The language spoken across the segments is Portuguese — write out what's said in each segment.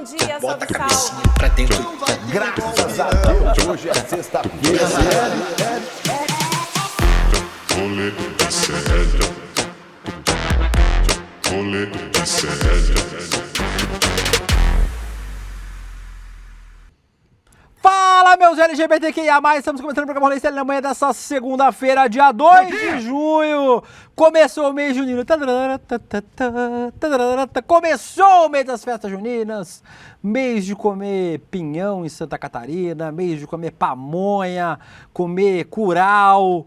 dia, Bota a salve, cabecinha salve. pra dentro. Graças a Deus, hoje é sexta-feira. Rolê de sério. Rolê de sério. Fala, meus LGBTQIA+, estamos começando o programa Rolê Sério na manhã dessa segunda-feira, dia 2 de junho. Começou o mês junino. Começou o mês das festas juninas. Mês de comer pinhão em Santa Catarina, mês de comer pamonha, comer curau,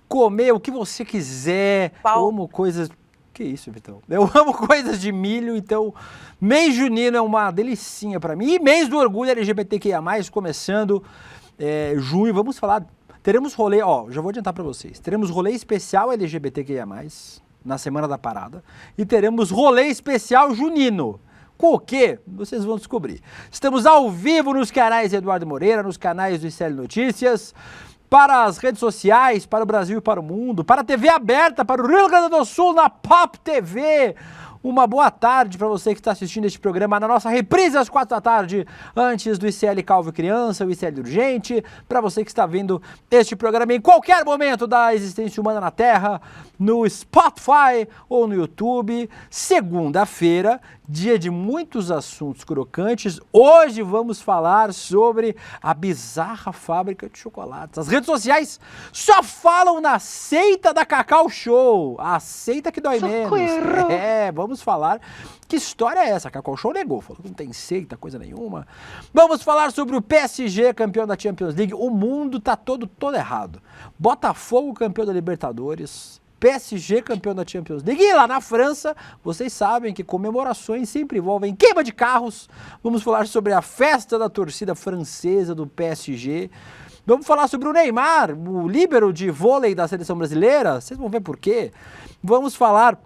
comer o que você quiser. Pau. Eu amo coisas... Que isso, Vitão? Eu amo coisas de milho, então mês junino é uma delicinha pra mim. E mês do orgulho LGBTQIA+, começando junho, vamos falar, teremos rolê, já vou adiantar pra vocês, teremos rolê especial LGBTQIA+, na Semana da Parada, e teremos rolê especial junino. Com o quê? Vocês vão descobrir. Estamos ao vivo nos canais Eduardo Moreira, nos canais do ICL Notícias, para as redes sociais, para o Brasil e para o mundo, para a TV aberta, para o Rio Grande do Sul, na Pop TV. Uma boa tarde para você que está assistindo este programa na nossa reprise às 4 da tarde, antes do ICL Calvo e Criança, o ICL Urgente. Para você que está vendo este programa em qualquer momento da existência humana na Terra, no Spotify ou no YouTube. Segunda-feira, dia de muitos assuntos crocantes. Hoje vamos falar sobre a bizarra fábrica de chocolates. As redes sociais só falam na seita da Cacau Show. A seita que dói menos. Vamos falar. Que história é essa? A Cacau Show negou. Falou que não tem seita, coisa nenhuma. Vamos falar sobre o PSG, campeão da Champions League. O mundo tá todo errado. Botafogo, campeão da Libertadores. PSG campeão da Champions League. E lá na França, vocês sabem que comemorações sempre envolvem queima de carros. Vamos falar sobre a festa da torcida francesa do PSG. Vamos falar sobre o Neymar, o líbero de vôlei da seleção brasileira. Vocês vão ver por quê. Vamos falar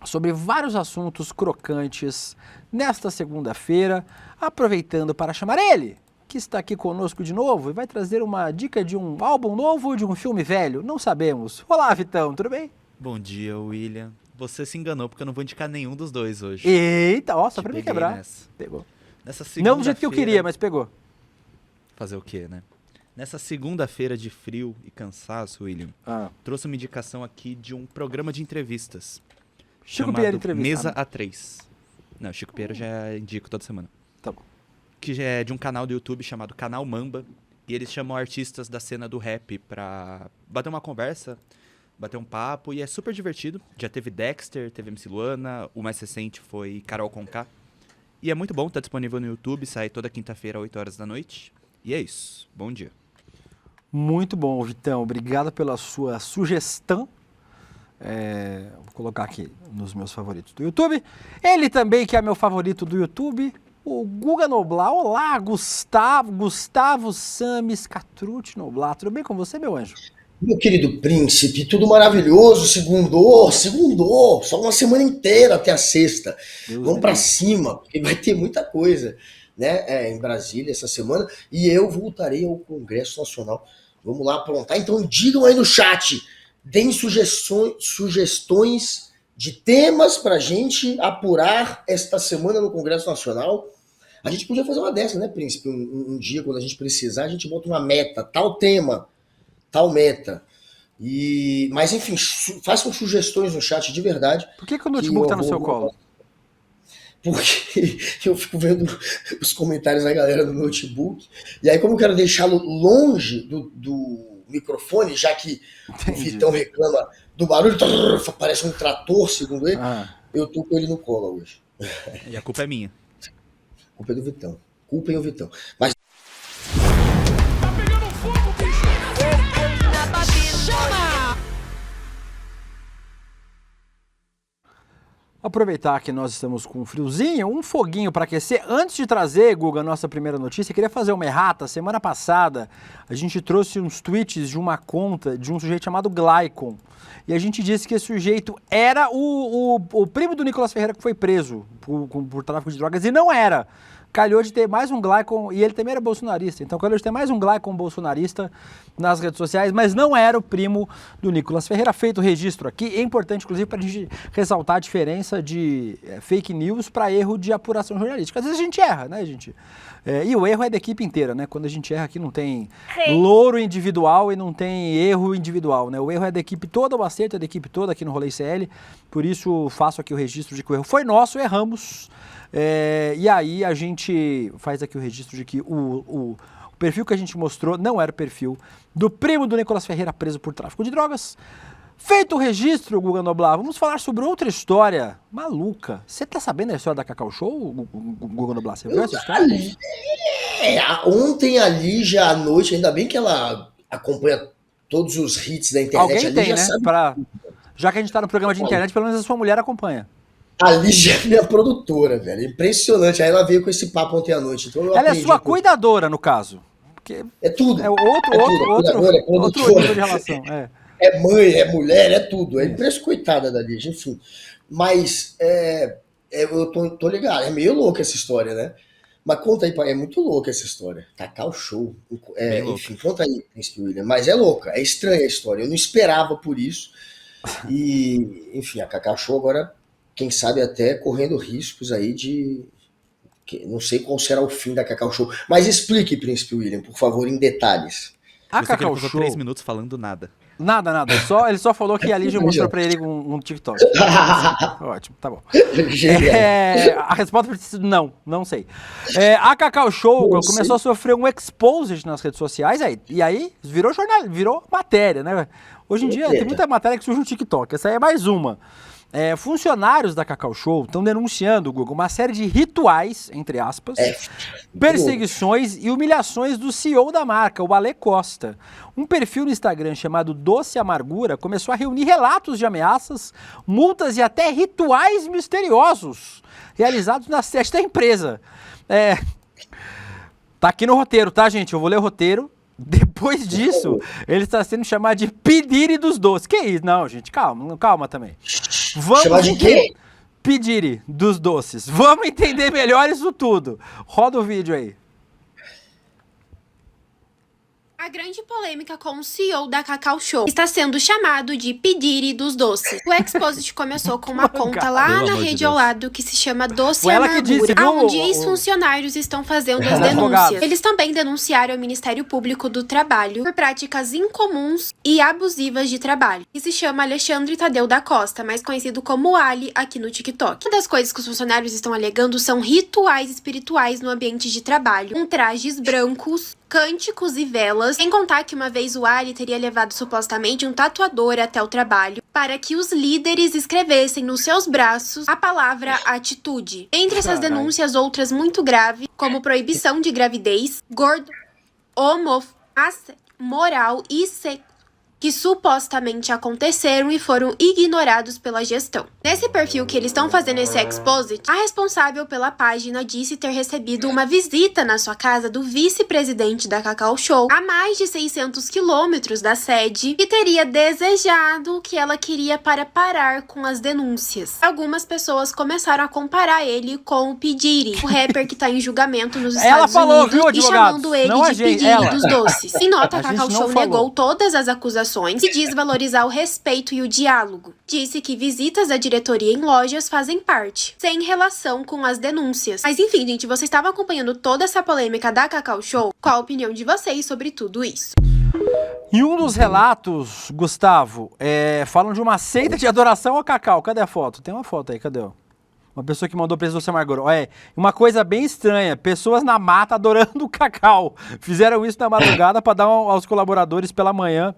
sobre vários assuntos crocantes nesta segunda-feira, aproveitando para chamar ele, que está aqui conosco de novo e vai trazer uma dica de um álbum novo ou de um filme velho, não sabemos. Olá, Vitão, tudo bem? Bom dia, William. Você se enganou porque eu não vou indicar nenhum dos dois hoje. Eita, ó, só pra me peguei quebrar. nessa. Pegou. Nessa Não do jeito que eu segunda-feira- queria, mas pegou. Fazer o quê, né? Nessa segunda-feira de frio e cansaço, William, trouxe uma indicação aqui de um programa de entrevistas. Chico chamado Pierre entrevista. Mesa A3. Não, Chico Pierre eu já indico toda semana. Tá bom. Que já é de um canal do YouTube chamado Canal Mamba. E eles chamam artistas da cena do rap pra bater uma conversa, bater um papo. E é super divertido. Já teve Dexter, teve MC Luana. O mais recente foi Carol Conká. E é muito bom, tá disponível no YouTube. Sai toda quinta-feira, 8 horas da noite. E é isso. Bom dia. Muito bom, Vitão. Obrigado pela sua sugestão. Vou colocar aqui nos meus favoritos do YouTube. Ele também, que é meu favorito do YouTube, o Guga Noblar. Olá, Gustavo Samis Catrucci Noblar. Tudo bem com você, meu anjo? Meu querido príncipe, tudo maravilhoso, segundou, só uma semana inteira até a sexta. Vamos pra cima, porque vai ter muita coisa, né, em Brasília essa semana, e eu voltarei ao Congresso Nacional. Vamos lá aprontar, então digam aí no chat, deem sugestões de temas pra gente apurar esta semana no Congresso Nacional. A gente podia fazer uma dessa, né, príncipe? Um dia, quando a gente precisar, a gente bota uma meta, tal tema, tal meta. Mas, enfim, façam sugestões no chat de verdade. Por que o notebook tá no seu colo? Porque eu fico vendo os comentários da galera no notebook. E aí, como eu quero deixá-lo longe do microfone, já que o Vitão reclama do barulho, parece um trator, segundo ele, eu tô com ele no colo hoje. E a culpa é minha. A culpa é do Vitão. Culpem o Vitão. Mas aproveitar que nós estamos com um friozinho, um foguinho para aquecer. Antes de trazer, Guga, a nossa primeira notícia, queria fazer uma errata. Semana passada, a gente trouxe uns tweets de uma conta de um sujeito chamado Glycon. E a gente disse que esse sujeito era o primo do Nicolas Ferreira que foi preso por tráfico de drogas. E não era. calhou de ter mais um Glycon, e ele também era bolsonarista, então calhou de ter mais um Glycon bolsonarista nas redes sociais, mas não era o primo do Nicolas Ferreira. Feito o registro aqui, é importante, inclusive, para a gente ressaltar a diferença de fake news para erro de apuração jornalística. Às vezes a gente erra, né, gente? E o erro é da equipe inteira, né? Quando a gente erra aqui não tem louro individual e não tem erro individual, né? O erro é da equipe toda, o acerto é da equipe toda aqui no Rolê ICL, por isso faço aqui o registro de que o erro foi nosso, erramos. E aí a gente faz aqui o registro de que o perfil que a gente mostrou não era o perfil do primo do Nicolas Ferreira preso por tráfico de drogas. Feito o registro, Guga Noblar, vamos falar sobre outra história maluca. Você tá sabendo a história da Cacau Show, Guga Noblar? Você viu essa história? Ontem ali, já à noite, ainda bem que ela acompanha todos os hits da internet. Alguém ali tem, já né? sabe. Já que a gente tá no programa de internet, pelo menos a sua mulher acompanha. A Lígia é minha produtora, velho. Impressionante. Aí ela veio com esse papo ontem à noite. Então ela é sua cuidadora, no caso. Porque é tudo. É outro nível de relação. É mãe, é mulher, é tudo. É impressionante, coitada da Lígia, enfim. Mas eu tô ligado. É meio louca essa história, né? Mas conta aí, pai. É muito louca essa história. Cacau Show. Enfim, conta aí, Príncipe William. Mas é louca. É estranha a história. Eu não esperava por isso. E, enfim, a Cacau Show agora... Quem sabe até correndo riscos aí de... Não sei qual será o fim da Cacau Show. Mas explique, Príncipe William, por favor, em detalhes. A Cacau Show... 3 minutos falando nada. Nada. Ele só falou que a Lígia mostrou pra ele um TikTok. Ótimo, tá bom. A resposta precisa não sei. A Cacau Show começou a sofrer um exposed nas redes sociais, e aí virou jornal, virou matéria, né? Hoje em dia tem muita matéria que surge no TikTok. Essa aí é mais uma. Funcionários da Cacau Show estão denunciando, Google, uma série de rituais, entre aspas, perseguições e humilhações do CEO da marca, o Ale Costa. Um perfil no Instagram chamado Doce Amargura começou a reunir relatos de ameaças, multas e até rituais misteriosos realizados na sede da empresa. Tá aqui no roteiro, tá, gente? Eu vou ler o roteiro. Depois disso, ele está sendo chamado de P. Diddy dos doces. Que isso? Não, gente, calma também. Chamar de quê? P. Diddy dos doces. Vamos entender melhor isso tudo. Roda o vídeo aí. A grande polêmica com o CEO da Cacau Show está sendo chamado de P. Diddy dos doces. O Exposit começou com uma conta lá na rede ao lado que se chama Doce Amargura, onde ex-funcionários estão fazendo as denúncias. Eles também denunciaram ao Ministério Público do Trabalho por práticas incomuns e abusivas de trabalho, que se chama Alexandre Tadeu da Costa, mais conhecido como Ali aqui no TikTok. Uma das coisas que os funcionários estão alegando são rituais espirituais no ambiente de trabalho, com trajes brancos, cânticos e velas, sem contar que uma vez o Ali teria levado supostamente um tatuador até o trabalho para que os líderes escrevessem nos seus braços a palavra atitude. Entre essas denúncias, outras muito graves, como proibição de gravidez, moral e que supostamente aconteceram e foram ignorados pela gestão. Nesse perfil que eles estão fazendo esse exposit, a responsável pela página disse ter recebido uma visita na sua casa do vice-presidente da Cacau Show, a mais de 600 quilômetros da sede, e teria desejado o que ela queria para parar com as denúncias. Algumas pessoas começaram a comparar ele com o P. Diddy, o rapper que tá em julgamento nos Estados Unidos, viu, e chamando ele de P. Diddy dos doces. Em nota, a Cacau Show negou todas as acusações e diz valorizar o respeito e o diálogo. Disse que visitas à diretoria em lojas fazem parte, sem relação com as denúncias. Mas enfim, gente, vocês estavam acompanhando toda essa polêmica da Cacau Show? Qual a opinião de vocês sobre tudo isso? Em um dos relatos, Gustavo, falam de uma seita de adoração ao Cacau. Cadê a foto? Tem uma foto aí, cadê? Uma pessoa que mandou preço do Amargura. Uma coisa bem estranha. Pessoas na mata adorando o Cacau. Fizeram isso na madrugada para dar aos colaboradores pela manhã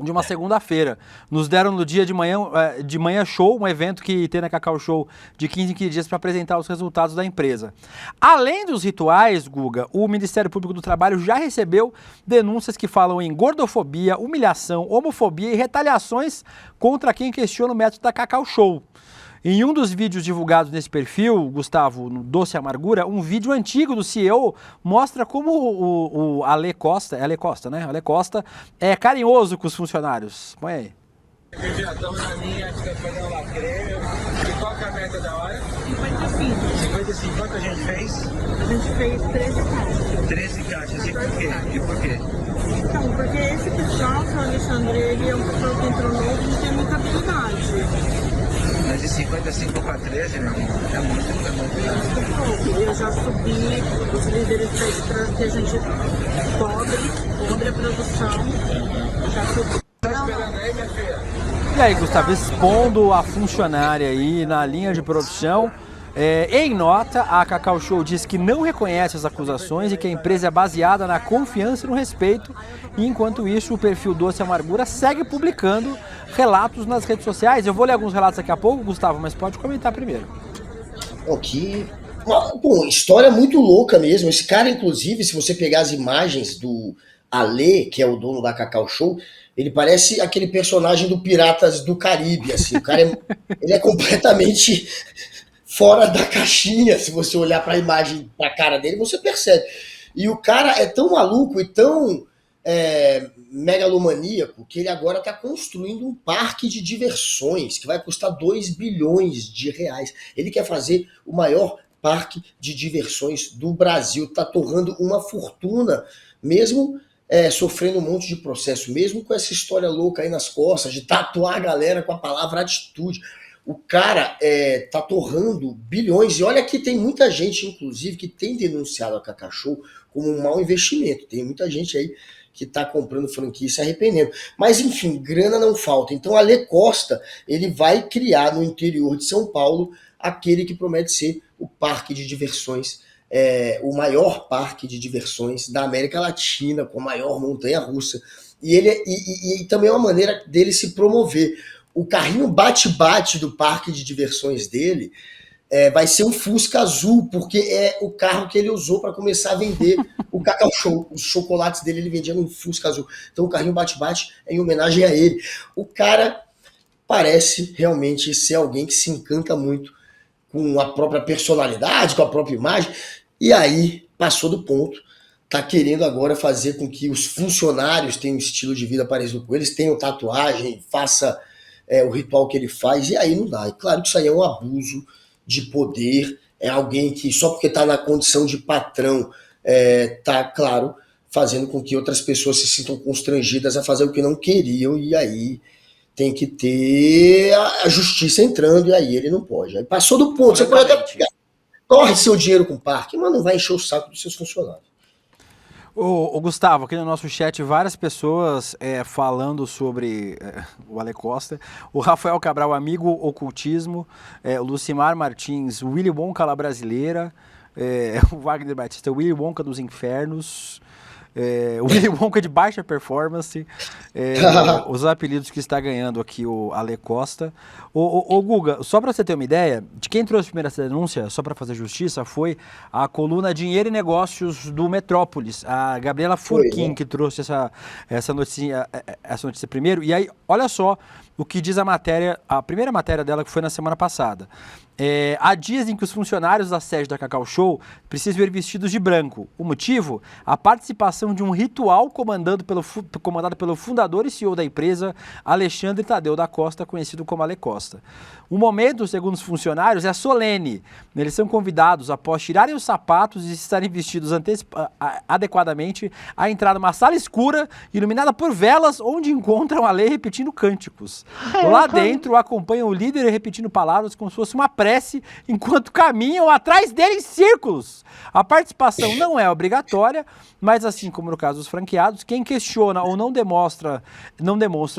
de uma segunda-feira. Nos deram no dia de manhã show, um evento que tem na Cacau Show de 15 em 15 dias para apresentar os resultados da empresa. Além dos rituais, Guga, o Ministério Público do Trabalho já recebeu denúncias que falam em gordofobia, humilhação, homofobia e retaliações contra quem questiona o método da Cacau Show. Em um dos vídeos divulgados nesse perfil, Gustavo, no Doce Amargura, um vídeo antigo do CEO mostra como o Ale Costa, né? Ale Costa é carinhoso com os funcionários. Põe aí. Estamos na linha, estamos fazendo lacreio. E qual que é a meta da hora? 55. 55, quanto a gente fez? A gente fez 13 caixas. 13 caixas, e por quê? Então, porque esse pessoal, o Alexandre, ele é um pessoal que entrou novo e não tem muita habilidade. Mas de 55 para 13, meu irmão, é muito. Eu já subi os líderes para que a gente cobre a produção. Já subi. Tá esperando aí, minha filha? E aí, Gustavo, expondo a funcionária aí na linha de produção. Em nota, a Cacau Show diz que não reconhece as acusações e que a empresa é baseada na confiança e no respeito. E, enquanto isso, o perfil Doce Amargura segue publicando relatos nas redes sociais. Eu vou ler alguns relatos daqui a pouco, Gustavo, mas pode comentar primeiro. Bom, história muito louca mesmo. Esse cara, inclusive, se você pegar as imagens do Ale, que é o dono da Cacau Show, ele parece aquele personagem do Piratas do Caribe, assim. O cara ele é completamente fora da caixinha. Se você olhar para a imagem, para a cara dele, você percebe. E o cara é tão maluco e tão megalomaníaco que ele agora está construindo um parque de diversões que vai custar 2 bilhões de reais. Ele quer fazer o maior parque de diversões do Brasil. Está torrando uma fortuna, mesmo sofrendo um monte de processo, mesmo com essa história louca aí nas costas, de tatuar a galera com a palavra atitude. O cara tá torrando bilhões. E olha que tem muita gente, inclusive, que tem denunciado a Cacau Show como um mau investimento. Tem muita gente aí que tá comprando franquia e se arrependendo. Mas, enfim, grana não falta. Então, Ale Costa, ele vai criar no interior de São Paulo aquele que promete ser o parque de diversões, o maior parque de diversões da América Latina, com a maior montanha-russa. E também é uma maneira dele se promover. O carrinho bate-bate do parque de diversões dele vai ser um Fusca azul, porque é o carro que ele usou para começar a vender o Cacau Show. Os chocolates dele ele vendia num Fusca azul. Então o carrinho bate-bate é em homenagem a ele. O cara parece realmente ser alguém que se encanta muito com a própria personalidade, com a própria imagem, e aí passou do ponto. Tá querendo agora fazer com que os funcionários tenham um estilo de vida parecido com eles, tenham tatuagem, faça o ritual que ele faz, e aí não dá. É claro que isso aí é um abuso de poder, é alguém que só porque está na condição de patrão tá, claro, fazendo com que outras pessoas se sintam constrangidas a fazer o que não queriam, e aí tem que ter a justiça entrando, e aí ele não pode. Aí passou do ponto, você pode até pegar, corre seu dinheiro com o parque, mas não vai encher o saco dos seus funcionários. Ô Gustavo, aqui no nosso chat, várias pessoas falando sobre o Ale Costa. O Rafael Cabral, amigo ocultismo. O Lucimar Martins, o Willy Wonka La Brasileira. O Wagner Batista, o Willy Wonka dos Infernos. O Willy Wonka de baixa performance. Os apelidos que está ganhando aqui o Ale Costa. Ô Guga, só para você ter uma ideia, de quem trouxe primeiro essa denúncia, só para fazer justiça, foi a coluna Dinheiro e Negócios do Metrópolis, a Gabriela Furquim, que trouxe essa notícia primeiro. E aí, olha só o que diz a primeira matéria dela, que foi na semana passada. Há dias em que os funcionários da sede da Cacau Show precisam ir vestidos de branco. O motivo? A participação de um ritual comandado pelo fundador e CEO da empresa, Alexandre Tadeu da Costa, conhecido como Ale Costa. O momento, segundo os funcionários, é solene. Eles são convidados, após tirarem os sapatos e estarem vestidos adequadamente, a entrar numa sala escura, iluminada por velas, onde encontram Ale repetindo cânticos. Lá dentro, acompanham o líder repetindo palavras como se fosse uma prece, enquanto caminham atrás dele em círculos. A participação não é obrigatória, mas assim como no caso dos franqueados, quem questiona ou não demonstra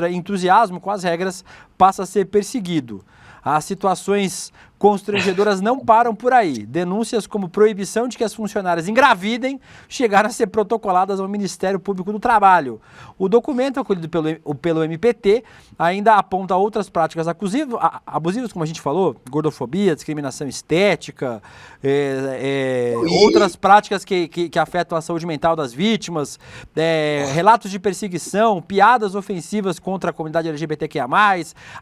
entusiasmo com as regras passa a ser perseguido. As situações constrangedoras não param por aí. Denúncias como proibição de que as funcionárias engravidem chegaram a ser protocoladas ao Ministério Público do Trabalho. O documento, acolhido pelo MPT, ainda aponta outras práticas abusivas, como a gente falou, gordofobia, discriminação estética, outras práticas que afetam a saúde mental das vítimas, relatos de perseguição, piadas ofensivas contra a comunidade LGBTQIA+,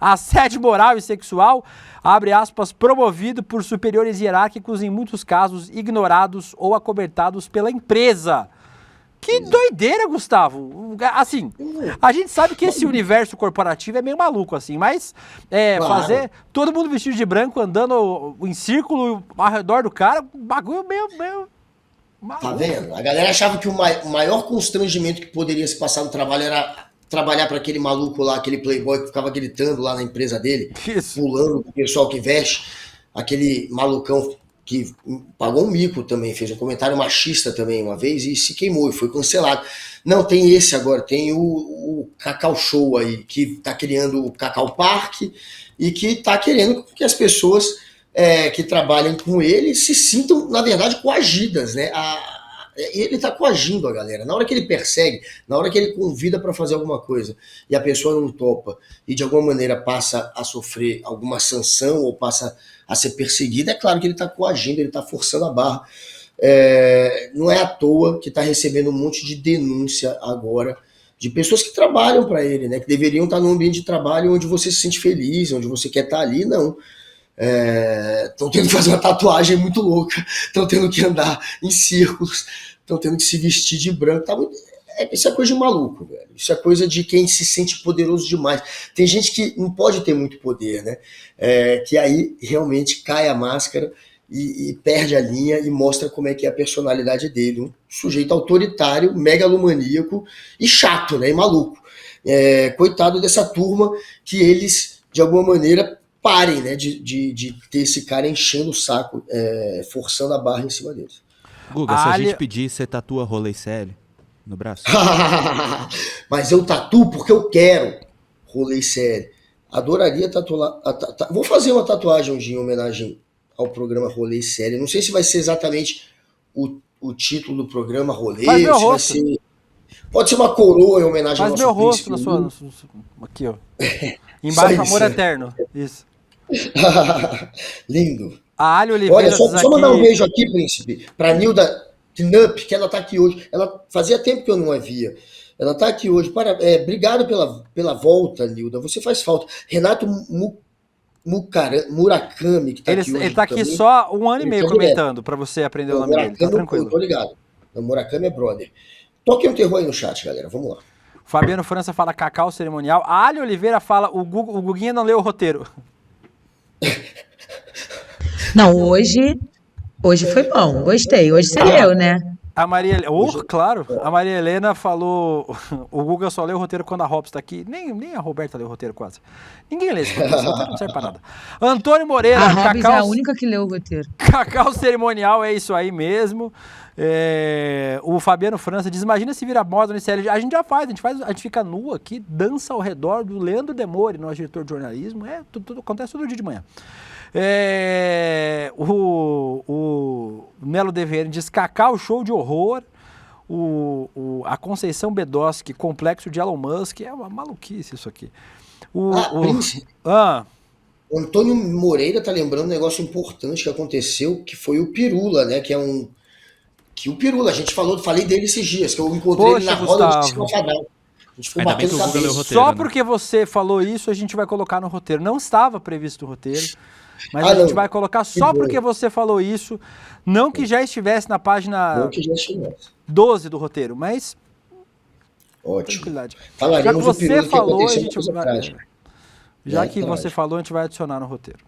assédio moral e sexual, abre aspas, promovido por superiores hierárquicos, em muitos casos ignorados ou acobertados pela empresa. Que doideira, Gustavo. Assim, a gente sabe que esse universo corporativo é meio maluco, assim, mas Claro. fazer todo mundo vestido de branco, andando em círculo ao redor do cara, bagulho meio maluco. Tá vendo? A galera achava que o maior constrangimento que poderia se passar no trabalho era trabalhar para aquele maluco lá, aquele playboy que ficava gritando lá na empresa dele, Isso. pulando com o pessoal que veste, aquele malucão que pagou um mico também, fez um comentário machista também uma vez e se queimou e foi cancelado. Não, tem esse agora, tem o Cacau Show aí, que tá criando o Cacau Park e que tá querendo que as pessoas que trabalham com ele se sintam, na verdade, coagidas, né? Ele tá coagindo a galera. Na hora que ele persegue, na hora que ele convida para fazer alguma coisa e a pessoa não topa e de alguma maneira passa a sofrer alguma sanção ou passa a ser perseguida, é claro que ele está coagindo, ele está forçando a barra. Não é à toa que está recebendo um monte de denúncia agora de pessoas que trabalham para ele, né? Que deveriam estar num ambiente de trabalho onde você se sente feliz, onde você quer estar ali, não. Estão tendo que fazer uma tatuagem muito louca, estão tendo que andar em círculos, estão tendo que se vestir de branco. Isso é coisa de maluco, velho. Isso é coisa de quem se sente poderoso demais. Tem gente que não pode ter muito poder, né? Que aí realmente cai a máscara e perde a linha e mostra como é que é a personalidade dele. Um sujeito autoritário, megalomaníaco e chato, né? E maluco. Coitado dessa turma que eles, de alguma maneira, parem, né, de ter esse cara enchendo o saco, forçando a barra em cima deles. Guga, se a gente pedir, você tatua Rolê CL no braço? Mas eu tatuo porque eu quero Rolê sério. Adoraria tatuar. Vou fazer uma tatuagem um dia em homenagem ao programa Rolê Sério. Não sei se vai ser exatamente o título do programa Rolê. Faz meu se rosto. Vai ser... Pode ser uma coroa em homenagem ao Faz nosso meu rosto príncipe. na sua. Aqui, ó. Embaixo, Só amor isso. eterno. Isso. Lindo. A Ali Oliveira. Olha, só diz mandar um aqui- beijo aqui, príncipe, pra Nilda Knupp, que ela tá aqui hoje. Ela fazia tempo que eu não a via. Ela tá aqui hoje. Obrigado pela volta, Nilda. Você faz falta. Renato Murakami, que tá aqui hoje. Ele tá aqui também. só um ano e Ele meio tá direto. comentando pra você aprender o O nome dele. Tá Murakami, eu tranquilo. tô ligado. O Murakami é brother. Toquem um terror aí no chat, galera. Vamos lá. Fabiano França fala cacau cerimonial. A Ali Oliveira fala o Guguinha não leu o roteiro. Não, hoje foi bom, gostei. Hoje você leu, né? A Maria... claro. A Maria Helena falou... O Guga só lê o roteiro quando a Robson tá aqui. Nem a Roberta lê o roteiro quase. Ninguém lê esse roteiro. Esse roteiro não serve pra nada. Antônio Moreira, A Robin é a cacau... única que leu o roteiro. Cacau cerimonial é isso aí mesmo. O Fabiano França diz: imagina se vira moda no ICL. A gente já faz, a gente fica nu aqui, dança ao redor do Leandro Demore, nosso diretor de jornalismo. Tudo acontece todo dia de manhã. O Melo DVN diz: Cacau, show de horror. A Conceição Bedosky, complexo de Elon Musk. É uma maluquice isso aqui. Príncipe. O Antônio Moreira tá lembrando um negócio importante que aconteceu, que foi o Pirula, né? Que o Pirula, a gente falei dele esses dias, que eu encontrei ele na roda de Escalfadão. A gente ficou Ainda bem batendo que o Google leu o cabeça. roteiro. Só né? porque você falou isso, a gente vai colocar no roteiro. Não estava previsto o roteiro, mas Ah, a gente não. vai colocar Que só bom. porque você falou isso. Não que já estivesse na página Não que já estivesse. 12 do roteiro, mas Ótimo. tranquilidade. Já que Falaremos do você Pirula que falou, a aconteceu uma gente coisa vai... trágica. Já Né? que você Trágico. falou, a gente vai adicionar no roteiro.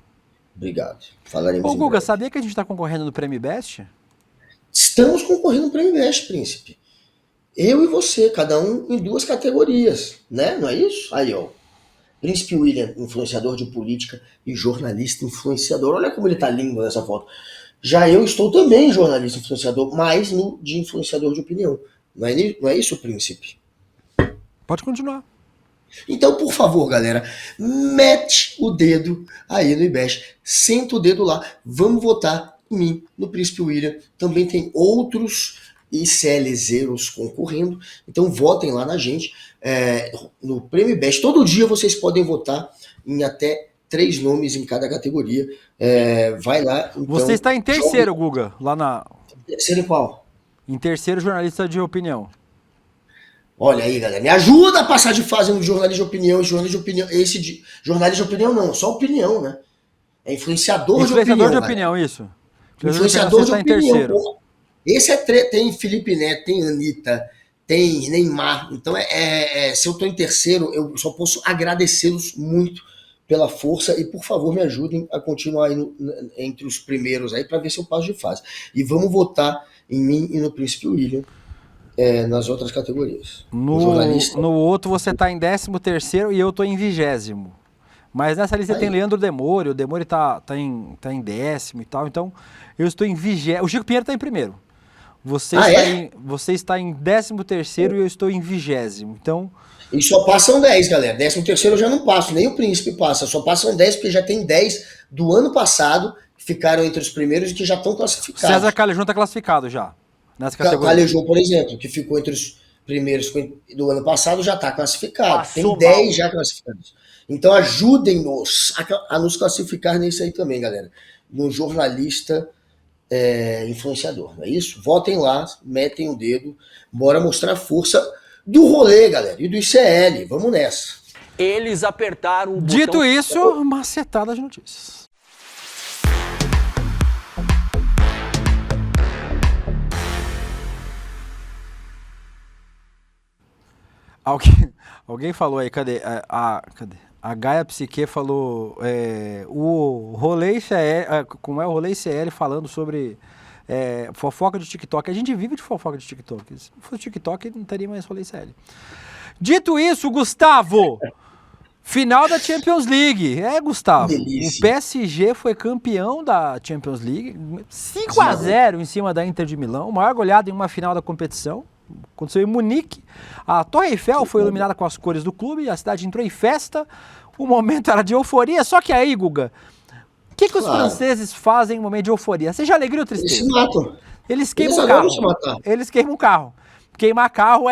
Obrigado. Falaremos Ô, em Guga, breve. sabia que a gente está concorrendo no Prêmio Best? Estamos concorrendo no Prêmio Invest, Príncipe. Eu e você, cada um em 2 categorias, né? Não é isso? Aí, ó. Príncipe William, influenciador de política e jornalista influenciador. Olha como ele tá lindo nessa foto. Já eu estou também jornalista influenciador, mas de influenciador de opinião. Não é isso, Príncipe? Pode continuar. Então, por favor, galera, mete o dedo aí no IBEST, senta o dedo lá, vamos votar em mim, no Príncipe William. Também tem outros ICLZeros concorrendo, então votem lá na gente, no Prêmio IBEST. Todo dia vocês podem votar em até 3 nomes em cada categoria. Vai lá. Então, Você está em terceiro, Guga, lá na... Terceiro em qual? Em terceiro, jornalista de opinião. Olha aí, galera, me ajuda a passar de fase no jornalismo de opinião. Jornalismo de opinião, jornalismo de opinião não, só opinião, né? É influenciador de opinião. Influenciador de galera. opinião, isso. Influenciador de Você está em opinião. terceiro. Porra. Esse é tem Felipe Neto, tem Anitta, tem Neymar. Então, se eu estou em terceiro, eu só posso agradecê-los muito pela força e, por favor, me ajudem a continuar aí entre os primeiros aí para ver se eu passo de fase. E vamos votar em mim e no Príncipe William nas outras categorias. No outro você tá em 13º e eu tô em 20º. Mas nessa lista tem Leandro Demore, o Demore tá em 10º e tal, então eu estou em 20º. O Chico Pinheiro tá em primeiro. Você está em 13º e eu estou em 20º. Então... E só passam 10, galera. 13º eu já não passo, nem o Príncipe passa. Só passam 10 porque já tem 10 do ano passado que ficaram entre os primeiros e que já estão classificados. César Calejão tá classificado já, nessa categoria. Calejão, por exemplo, que ficou entre os primeiros do ano passado, já está classificado. Tem 10 já classificados. Então ajudem-nos a nos classificar nesse aí também, galera. No jornalista influenciador, não é isso? Votem lá, metem o dedo, bora mostrar a força do rolê, galera, e do ICL. Vamos nessa. Eles apertaram o botão... Dito isso, macetada de notícias. Alguém falou aí, cadê? Cadê? A Gaia Psique falou o rolê ICL, como é o rolê ICL falando sobre fofoca de TikTok. A gente vive de fofoca de TikTok. Se não fosse TikTok, não teria mais rolê ICL. Dito isso, Gustavo, final da Champions League. Gustavo, o PSG foi campeão da Champions League, 5-0 em cima da Inter de Milão, maior goleada em uma final da competição. Aconteceu em Munique. A Torre Eiffel foi iluminada com as cores do clube, a cidade entrou em festa, o momento era de euforia, só que aí, Guga, o que os franceses fazem em momento de euforia? Seja alegria ou tristeza? Eles se matam. Eles queimam o carro. Eles queimam o carro. Queimar carro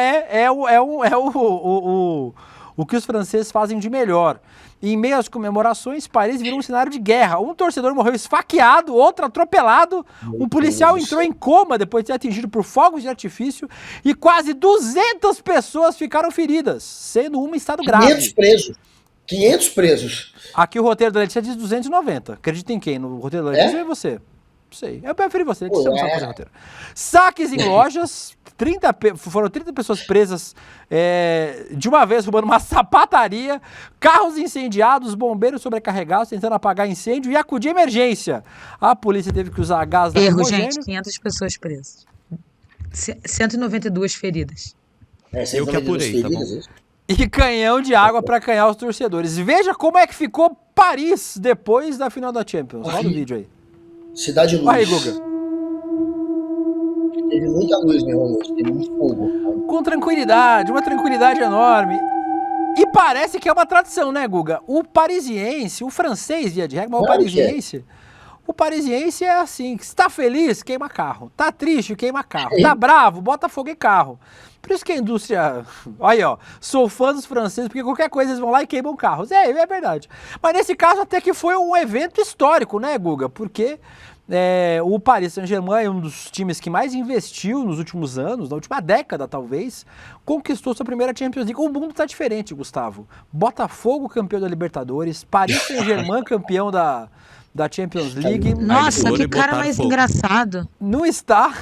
o que os franceses fazem de melhor. Em meio às comemorações, Paris virou um cenário de guerra. Um torcedor morreu esfaqueado, outro atropelado. Um policial entrou em coma depois de ser atingido por fogos de artifício. E quase 200 pessoas ficaram feridas, sendo uma em estado grave. 500 presos. Aqui o roteiro da Letícia diz 290. Acredita em quem? No roteiro da Letícia ou em você? Não sei. Eu preferi você, Letícia, você não sabe fazer roteiro. Saques em lojas. Foram 30 pessoas presas de uma vez, roubando uma sapataria, carros incendiados, bombeiros sobrecarregados, tentando apagar incêndio e acudir emergência. A polícia teve que usar gás lacrimogêneo. Gente, 500 pessoas presas. 192 feridas. Eu que apurei, tá bom? E canhão de água para acanhar os torcedores. Veja como é que ficou Paris depois da final da Champions. Roda o vídeo aí. Cidade Luz. Aí, Guga. Teve muita luz, meu irmão, teve muito fogo. Com tranquilidade, uma tranquilidade enorme. E parece que é uma tradição, né, Guga? O parisiense, o francês, via de regra, mas o parisiense é assim, se tá feliz, queima carro. Tá triste, queima carro. Tá bravo, bota fogo em carro. Por isso que a indústria... Aí, ó, sou fã dos franceses, porque qualquer coisa eles vão lá e queimam carros. É verdade. Mas nesse caso até que foi um evento histórico, né, Guga? Porque... o Paris Saint-Germain é um dos times que mais investiu nos últimos anos, na última década talvez, conquistou sua primeira Champions League. O mundo tá diferente, Gustavo. Botafogo campeão da Libertadores, Paris Saint-Germain campeão da Champions League. Nossa, que cara mais engraçado. Não está.